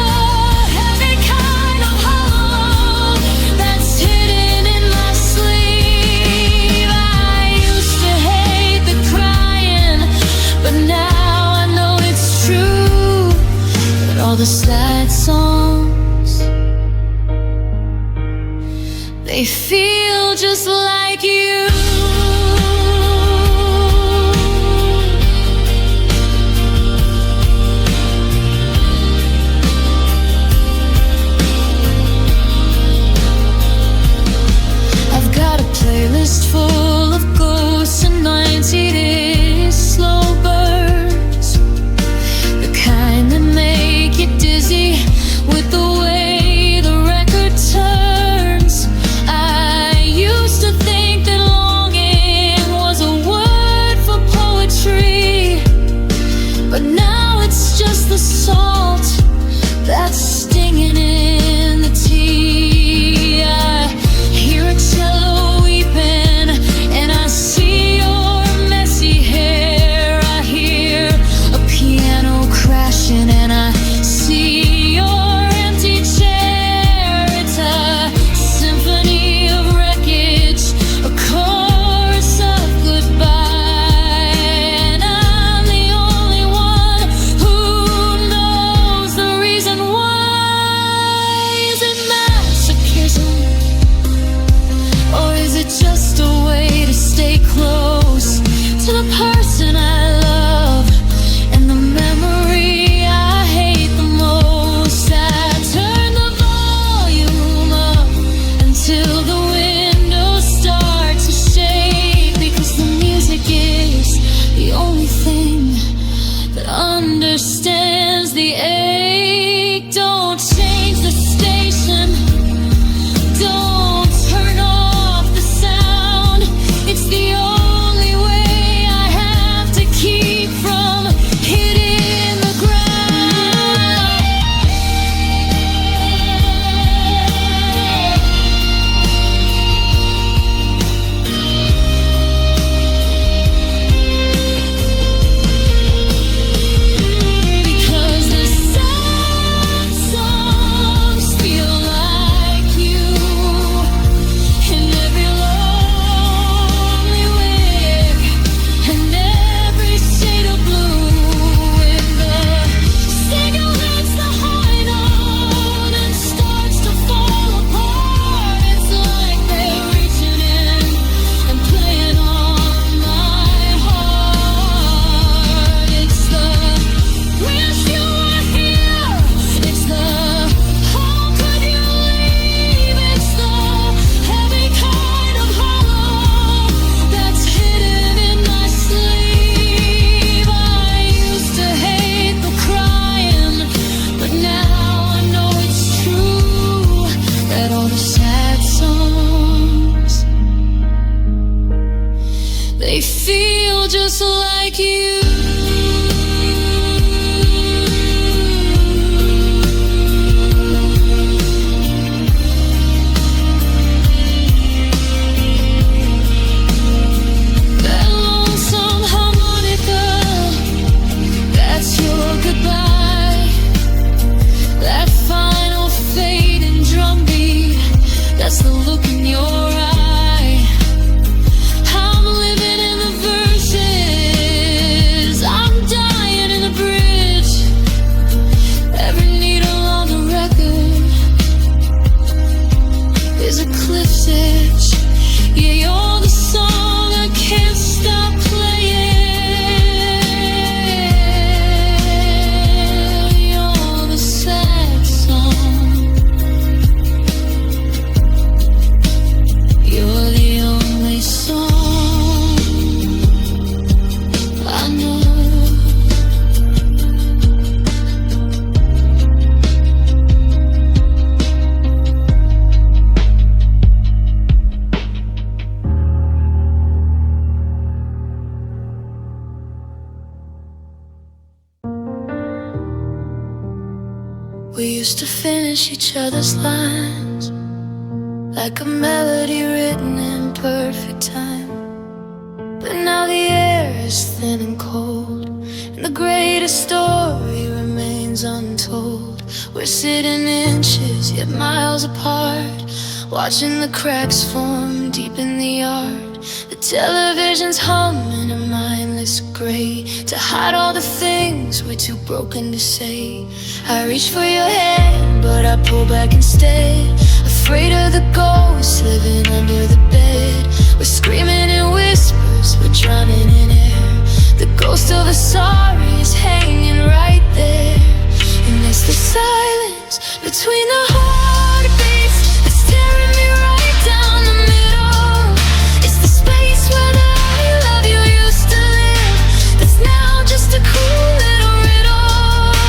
heavy kind of hollow that's hidden in my sleeve. I used to hate the crying, but now I know it's true, that all the sad songs, they feel just like you. I've got a playlist full of ghosts and 90s slow burns, the kind that make you dizzy with the way the record turns. I used to think that longing was a word for poetry, but now it's just the salt that's stinging in the tea. I hear a cello weeping, and I see your messy hair. I hear a piano crashing, and I see your empty chair. It's a symphony of wreckage, a chorus of goodbye, and I'm the only one who knows the reason why. Is it masochism, or is it just a way to stay close to the person I love and the memory I hate the most? I turn the volume up until the windows start to shake, because the music is the only thing that understands the ache. Don't change the station, don't turn off the sound. It's the only way I have to keep from hitting the ground. Because the just like you. That lonesome harmonica, that's your goodbye. That final fading drum beat, that's the look in your eye. I'm living in the verses, I'm dying in the bridge. Every needle on the record is a cliff's edge. Yeah, you're the song I can't stop playing. You're the sad song. You're the only song I know. We used to finish each other's lines like a melody written in perfect time. But now the air is thin and cold, and the greatest story remains untold. We're sitting inches yet miles apart, watching the cracks form deep in the yard. The television's humming a mindless grate to hide all the things we're too broken to say. I reach for your hand, but I pull back instead, afraid of the ghosts living under the bed. We're screaming in whispers, we're drowning in air. The ghost of a sorry is hanging right there. And it's the silence between the heartbeats that's tearing me right down the middle. It's the space where the I love you used to live, that's now just a cool little riddle.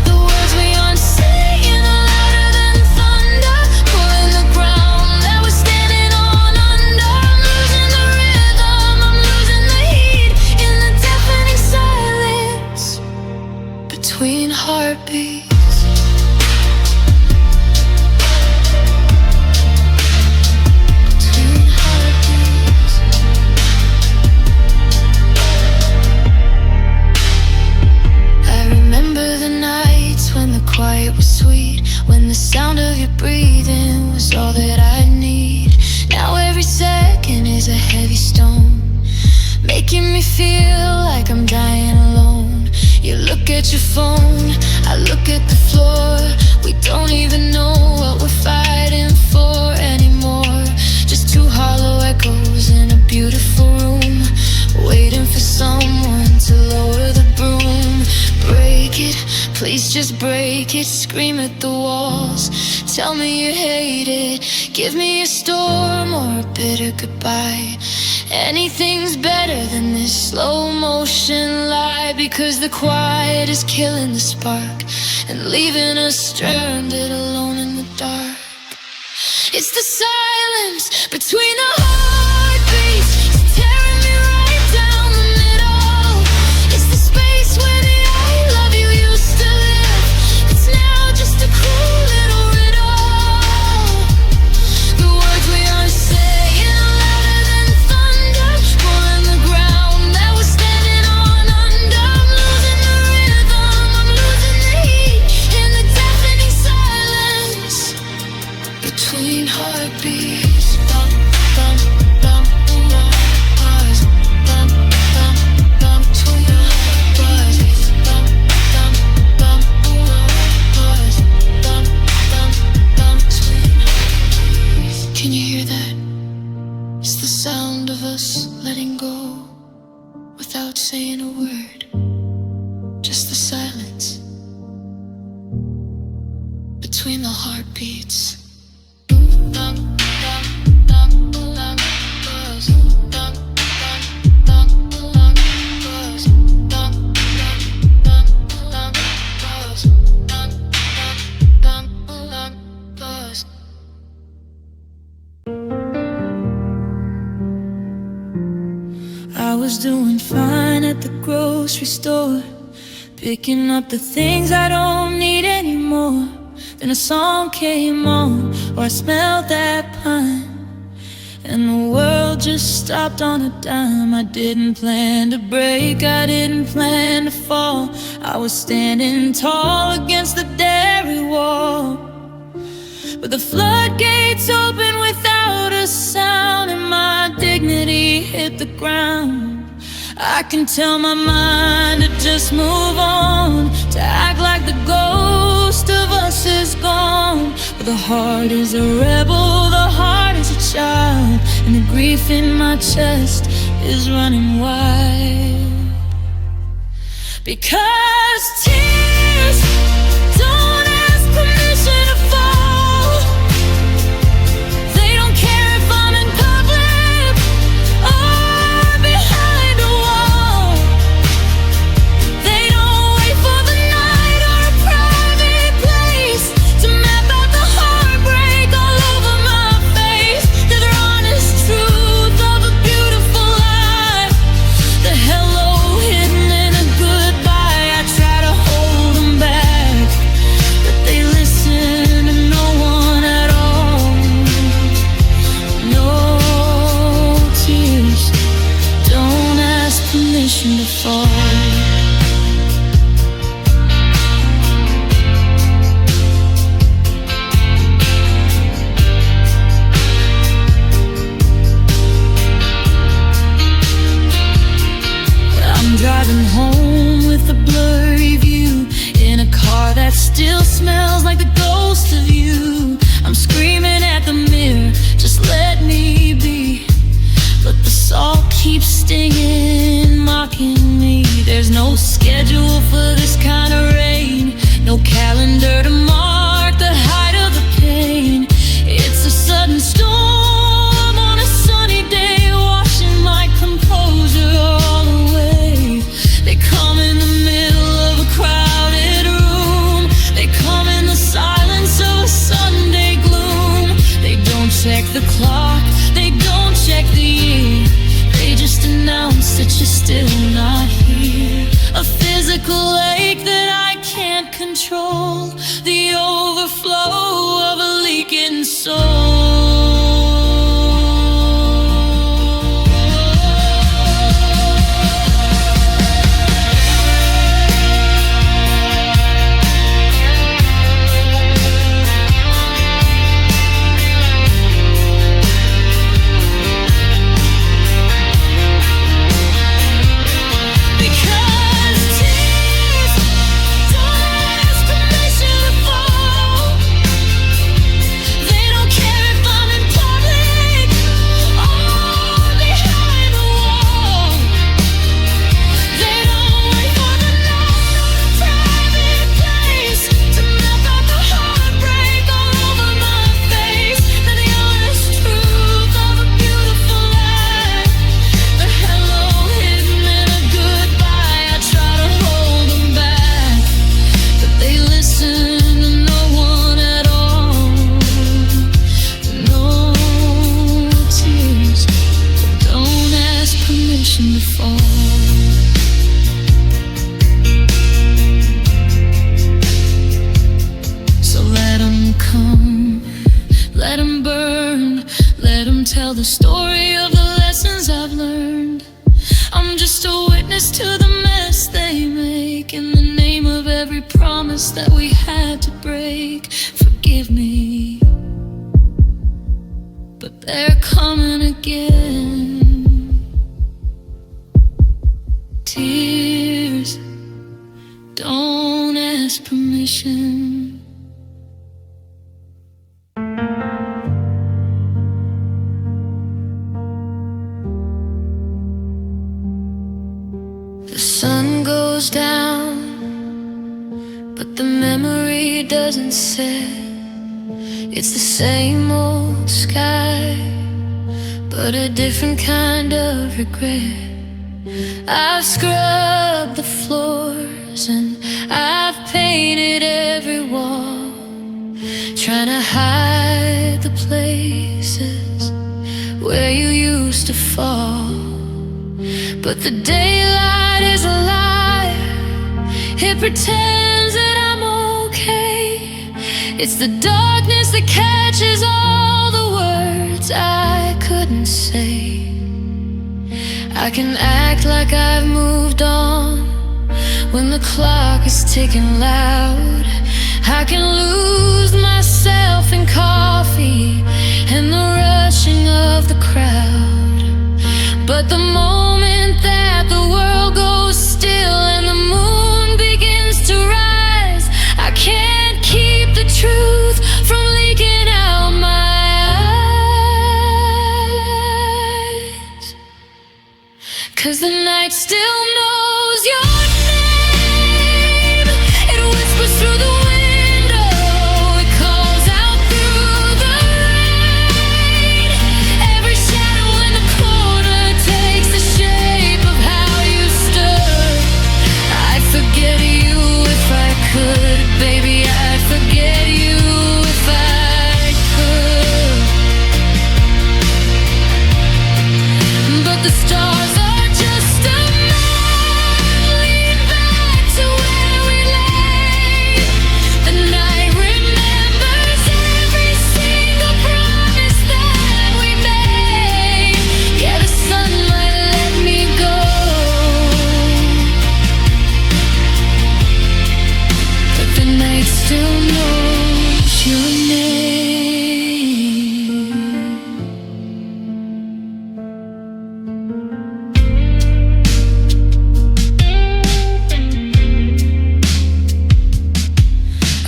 The words we aren't saying are louder than thunder, pulling the ground that we're standing on under. I'm losing the rhythm, I'm losing the heat in the deafening silence between heartbeats. Between heartbeats. I remember the nights when the quiet was sweet, when the sound of your breathing was all that I need. Now every second is a heavy stone, making me feel like I'm dying alone. You look at your phone, I look at the floor. We don't even know what we're fighting for anymore. Just two hollow echoes in a beautiful room, waiting for someone to lower the broom. Break it, please just break it. Scream at the walls, tell me you hate it. Give me a storm or a bitter goodbye. Anything's better than this slow motion lie, because the quiet is killing the spark and leaving us stranded alone in the dark. It's the silence between the heartbeats, it's tearing me right down the middle. It's the space where the I love you used to live, it's now just a cool little riddle. The words we aren't saying are louder than thunder, pulling the ground that we're standing on under. I'm losing the rhythm, I'm losing the heat in the deafening silence between heartbeats. Bum, bum, bum, buzz, bum, bum, bum, between heartbeats. Bum, bum, bum, buzz, bum, bum, bum, between heartbeats. Can you hear that? It's the sound of us letting go without saying a word, just the silence between the heartbeats. Bum, bum, bum, bum, buzz, bum, bum, bum, bum, buzz, bum, bum, bum, bum, buzz, bum, bum, bum, buzz. I was was doing fine at the grocery store, picking up the things I don't need anymore. Then a song came on, or I smelled that pine, and the world just stopped on a dime. I didn't plan to break, I didn't plan to fall. I was standing tall against the dairy wall, but the floodgates opened without a sound, and my dignity hit the ground. I can tell my mind to just move on, to act like the ghost of us is gone. But the heart is a rebel, the heart is a child, and the grief in my chest is running wild. Because tears don't ask permission to fall. They don't care if I'm in public or behind a wall. They don't wait for the night or a private place to map out the heartbreak all over my face. They're the honest truth of a beautiful lie, the hello hidden in a goodbye. I try to hold them back, but they listen to no one at all. No tears don't ask permission to fall. I'm driving home with a blurry view, in a car that still smells like the ghost of you. I'm screaming at the mirror, just let me be, but the salt keeps stinging, mocking me. There's no schedule for this kind of rain, no calendar to mark the height of the pain. It's a sudden storm on a sunny day, washing my composure all away. They come in the middle of a crowded room, they come in the silence of a Sunday gloom. They don't check the clock, they don't check the year, they just announce that you're still not here. A physical ache that I can't control, the overflow of a leaking soul. Because tears don't ask permission to fall. They don't care if I'm in public or behind a wall. They don't wait for the night or a private place to map out the heartbreak all over my face. They're the honest truth of a beautiful lie, the hello hidden in a goodbye. I try to hold them back, but they listen to no one at all. No tears don't ask permission to fall. So let them come, let them burn, let them tell the story of the lessons I've learned. I'm just a witness to the mess they make, in the name of every promise that we had to break. Forgive me, but they're coming again. Tears don't ask permission. The sun goes down, but the memory doesn't set. It's the same old sky, but a different kind of regret. I've scrubbed the floors and I've painted every wall, trying to hide the places where you used to fall. But the daylight is a lie. It pretends that I'm okay. It's the darkness that catches all the words I couldn't say. I can act like I've moved on when the clock is ticking loud. I can lose myself in coffee and the rushing of the crowd. But the moment that the world goes still and the moon begins to rise, I can't keep the truth from leaking out my eyes. 'Cause the night still knows your name. It whispers through the window, it calls out through the rain. Every shadow in the corner takes the shape of how you stood. I'd forget you if I could, baby, I'd forget you if I could. But the stars are just a map leading back to where we lay. The night remembers every single promise that we made. Yeah, the sun might let me go, but the night still knows your name.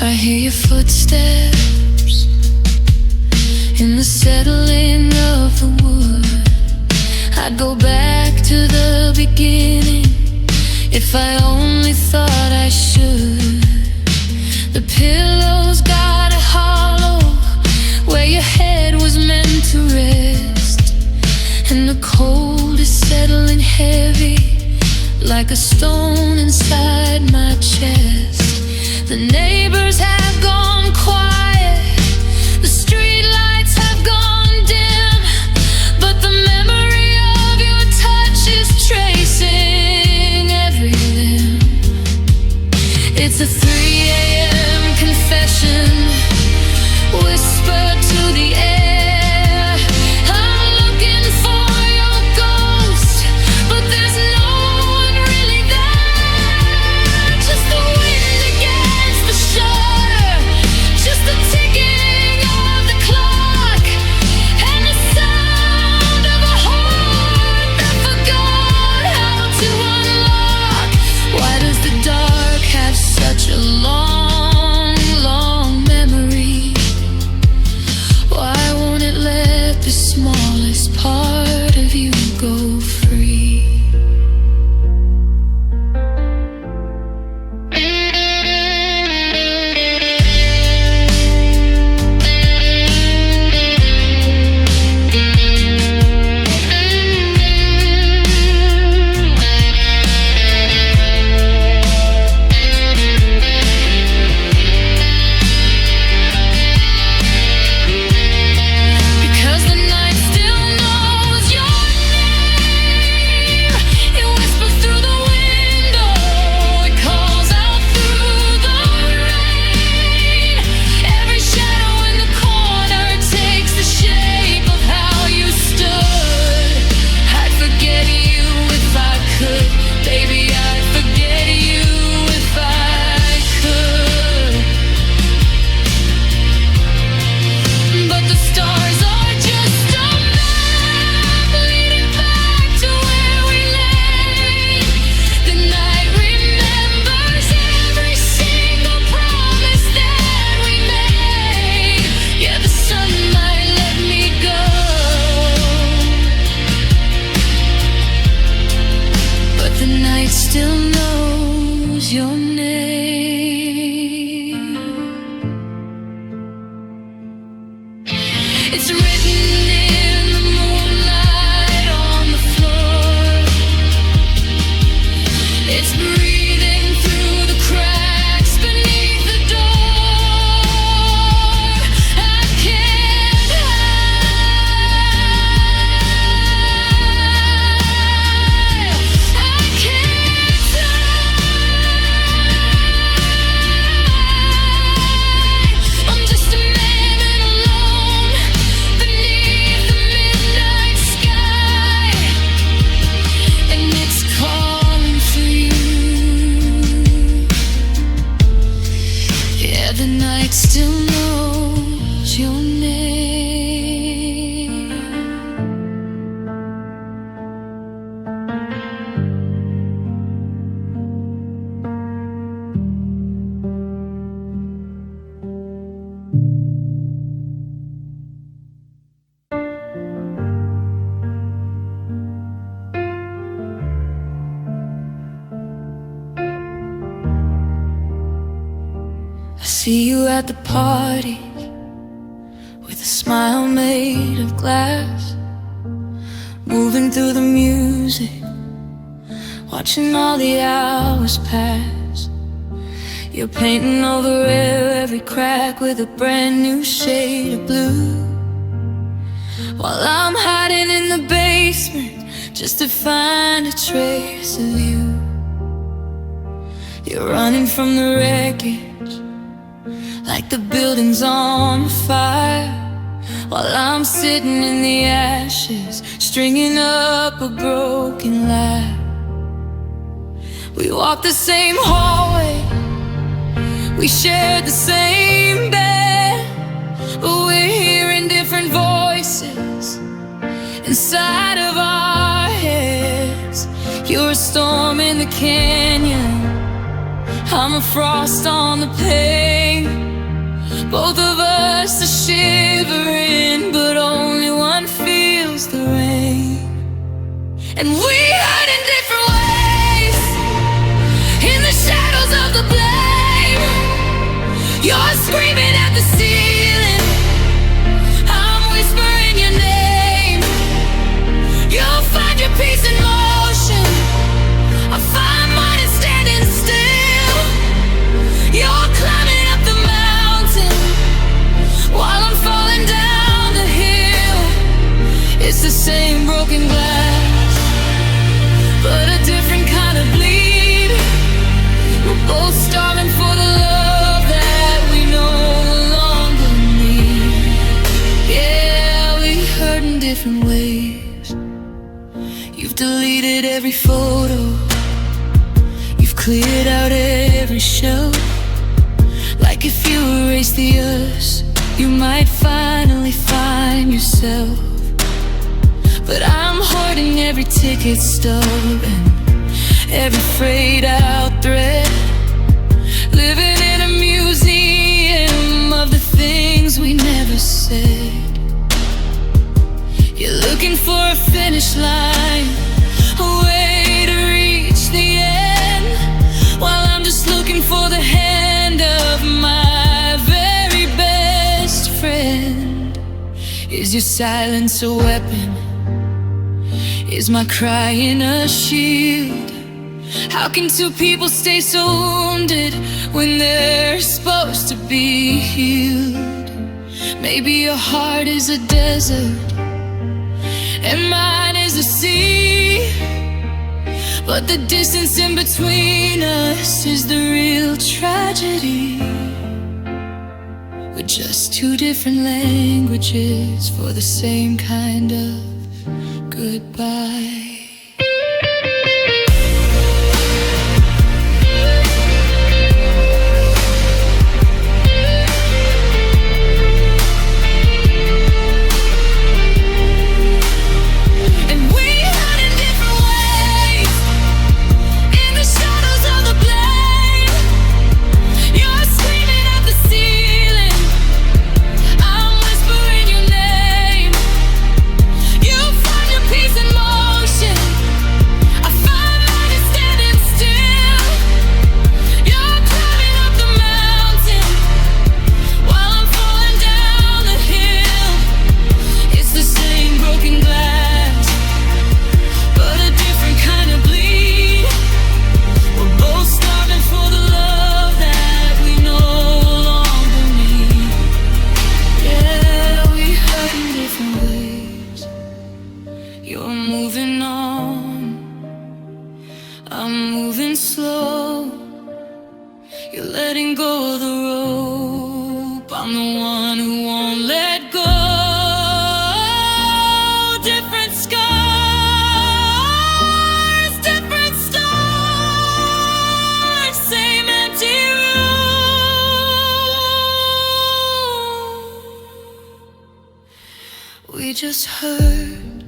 I hear your footsteps in the settling of the wood. I'd go back to the beginning if I only thought I should. The pillows got a hollow where your head was meant to rest, and the cold is settling heavy like a stone inside my chest. The neighbors have gone quiet, the street lights have gone dim, but the memory of your touch is tracing every limb. It's a 3 a.m. confession, whisper to the air. I'm looking for your ghost, but there's no one really there. Just the wind against the shutter, just the ticking of the clock, and the sound of a heart that forgot how to unlock. Why does the dark have such a long, long memory? Why won't it let the smallest part of you go free? Because the night still knows your name. It whispers through the window, it calls out through the rain. Every shadow in the corner takes the shape of how you stood. I'd forget you if I could, baby, I'd forget you if I could. But the stars are just a map leading back to where we lay. The night remembers every single promise that we made. Yeah, the sun might let me go, but the night still knows your name. It's written in the moonlight on the floor. It's breathing through the cracks beneath the door. I can't hide. see you at the party with a smile made of glass, moving through the music, watching all the hours pass. You're painting over every crack with a brand new shade of blue, while I'm hiding in the basement just to find a trace of you. You're running from the wreckage like the building's on fire, while I'm sitting in the ashes, stringing up a broken laugh. We walked the same hallway, we shared the same bed, but we're hearing different voices inside of our heads. You're a storm in the canyon, I'm a frost on the pane. Both of us are shivering, but only one feels the rain. And we hurt in different ways, in the shadows of the blame. You're screaming at the ceiling, I'm whispering your name. You'll find your peace in motion, I'll find mine in standing still. You're climbing up the mountain while I'm falling down the hill. It's the same broken glass, but a different kind of bleed. We're both starving for the love that we no longer need. Yeah, we hurt in different ways. You've deleted every photo, you've cleared out every shelf. Like if you erase the us, you might finally find yourself. But I'm hoarding every ticket stub and every frayed out thread, living in a museum of the things we never said. You're looking for a finish line, a way to reach the end, while I'm just looking for the hand of my very best friend. Is your silence a weapon? Is my crying a shield? How can two people stay so wounded when they're supposed to be healed? Maybe your heart is a desert and mine is a sea, but the distance in between us is the real tragedy. We're just two different languages for the same kind of goodbye. We just heard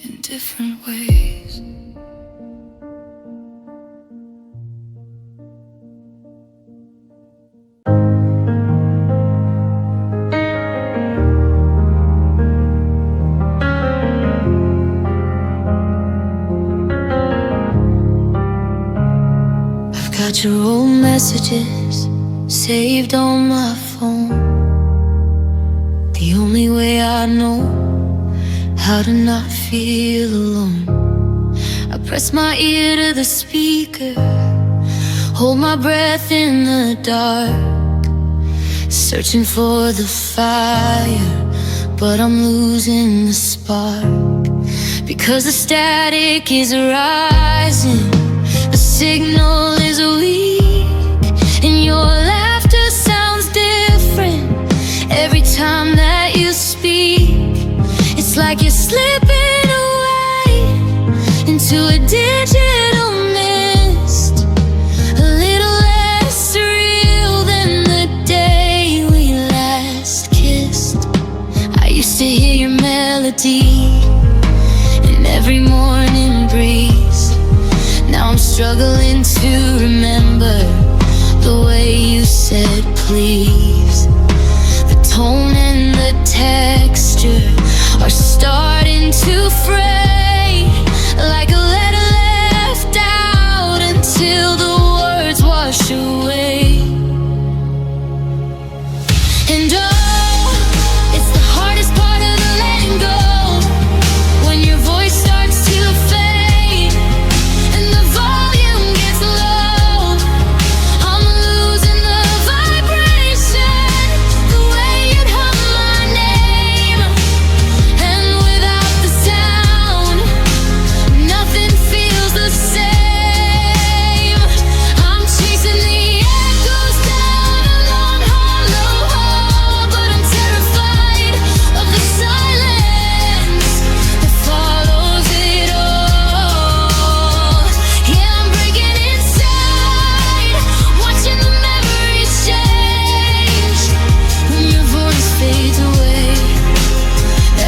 in different ways. got your old messages saved on my phone. The only way I know how to not feel alone. I press my ear to the speaker, hold my breath in the dark, searching for the fire, but I'm losing the spark. Because the static is rising, the signal is weak, and your laughter sounds different every time that you speak. It's like you're slipping away into a digital mist, a little less real than the day we last kissed. I used to hear your melody in every morning breeze. Now I'm struggling to remember the way you said please. The tone and the texture are starting to fray, like a letter left out until the words wash away. And oh, it's the hardest part of the letting go, when your voice starts to fade and the volume gets low. I'm losing the vibration, the way you'd hum my name. And without the sound, nothing feels the same. I'm chasing the echoes down a long, hollow hall, but I'm terrified of the silence that follows it all. Yeah, I'm breaking inside, watching the memories change. When your voice fades away,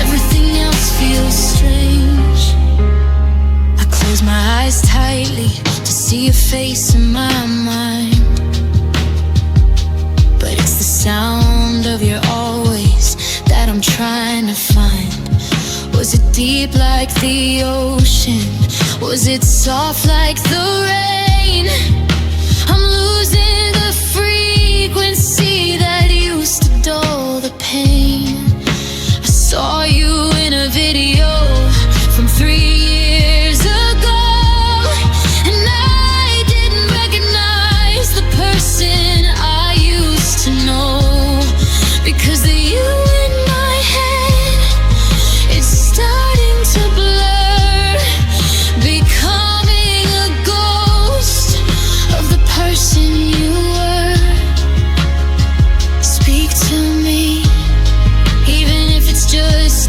everything else feels strange. I close my eyes tightly to see your face in my mind, but it's the sound of your always that I'm trying to find. Was it deep like the ocean? Was it soft like the rain? I'm losing the frequency that used to dull the pain. I saw you in a video from 3 years ago, and I didn't recognize the person I used to know, because the you in my head, it's starting to blur, becoming a ghost of the person you were. Speak to me, even if it's just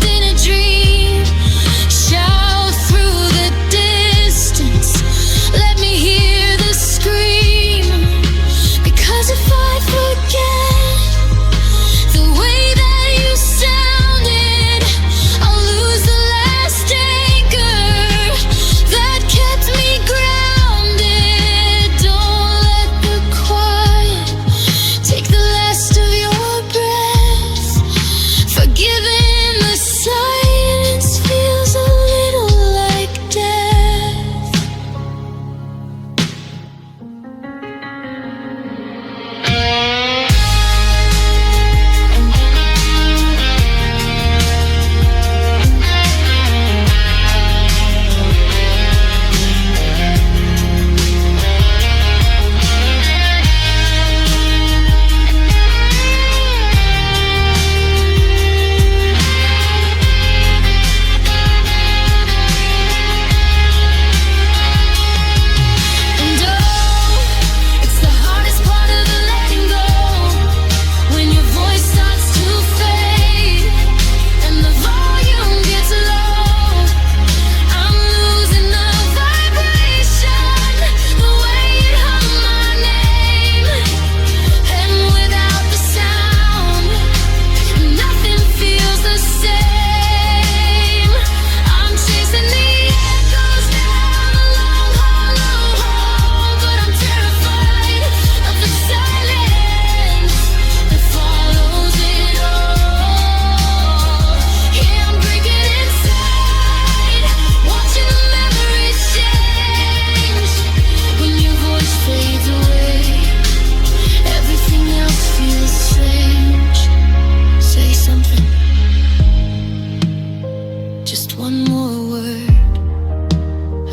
one more word,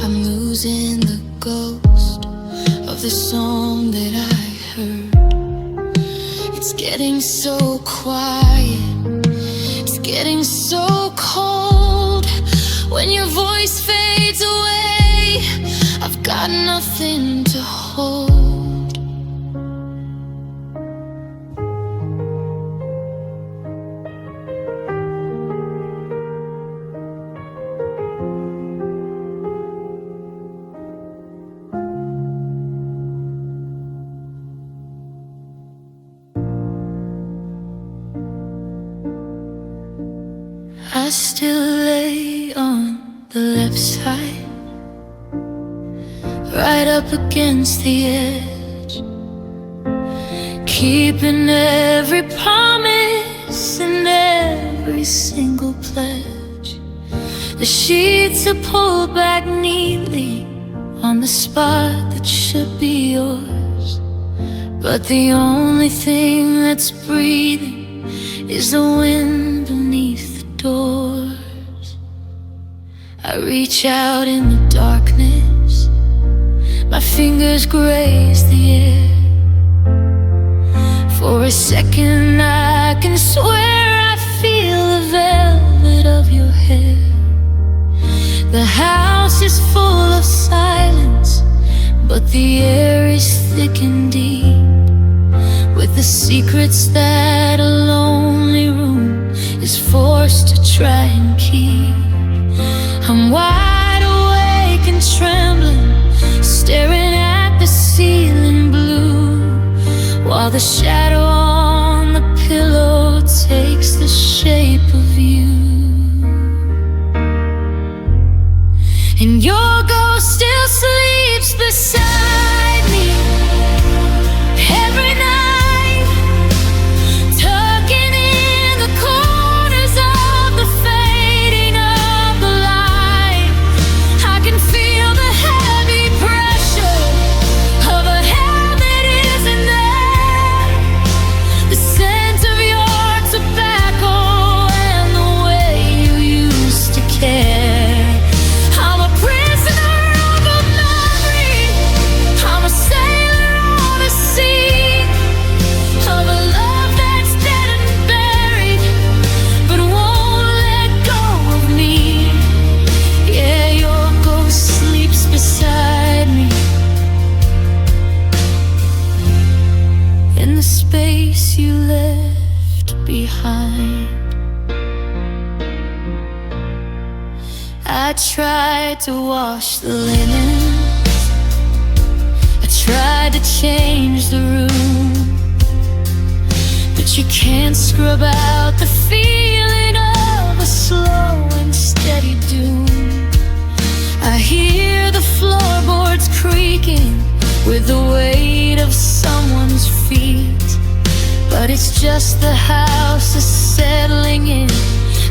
I'm losing the ghost of the song that I heard. It's getting so quiet, it's getting so cold. When your voice fades away, I've got nothing to hold. I still lay on the left side, right up against the edge, keeping every promise and every single pledge. The sheets are pulled back neatly on the spot that should be yours, but the only thing that's breathing is the wind beneath doors. I reach out in the darkness, my fingers graze the air. For a second I can swear I feel the velvet of your hair. The house is full of silence, but the air is thick and deep with the secrets that a lonely room is forced to try and keep. I'm wide awake and trembling, staring at the ceiling blue, while the shadow on the pillow takes the shape of you. And your ghost still sleeps beside me every night, tucking in the corners of the fading of the light. I can feel the heavy pressure of a hand that isn't there, the scent of your tobacco and the way you used to care. I'm a prisoner of a memory, I'm a sailor on a sea, of a love that's dead and buried, but won't let go of me. Yeah, your ghost sleeps beside me in the space you left behind. I tried to wash the linens, I tried to change the room, but you can't scrub out the feeling of a slow and steady doom. I hear the floorboards creaking with the weight of someone's feet, but it's just the house is settling in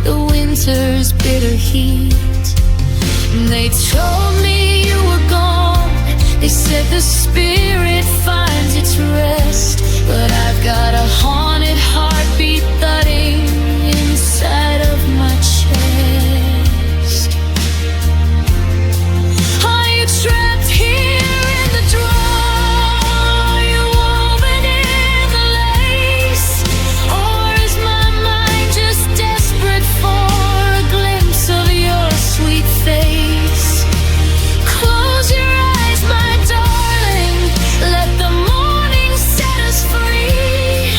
the winter's bitter heat. And they told me you were gone, they said the spirit finds its rest, but I've got a haunted heartbeat thudding inside of my chest. Are you trapped here in the drawer? You woven in the lace, or is my mind just desperate for a glimpse of your sweet face? Close your eyes, my darling, let the morning set us free.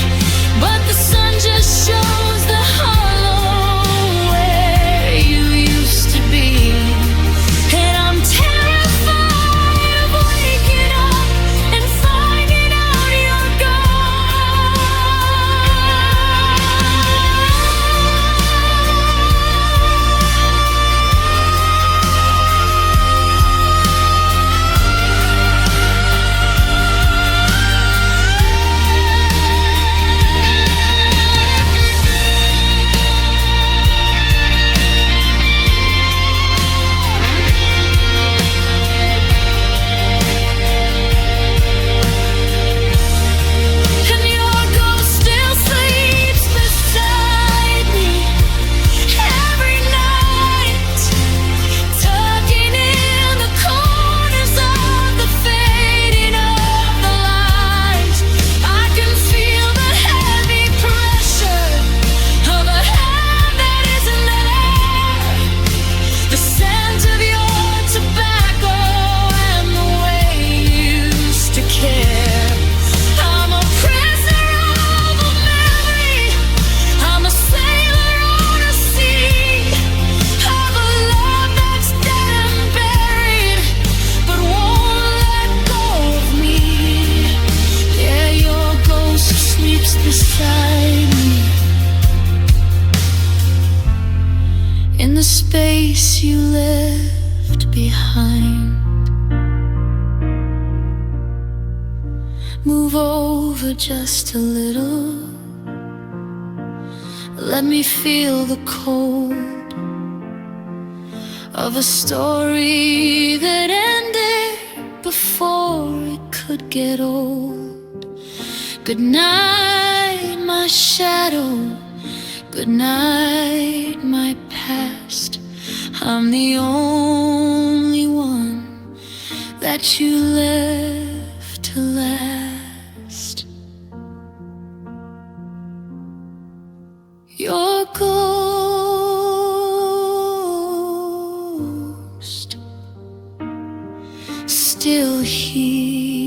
space you left behind. Move over just a little. Let me feel the cold of a story that ended before it could get old. Good night, my shadow. Good night, my past. I'm the only one that you left to last. Your ghost still here.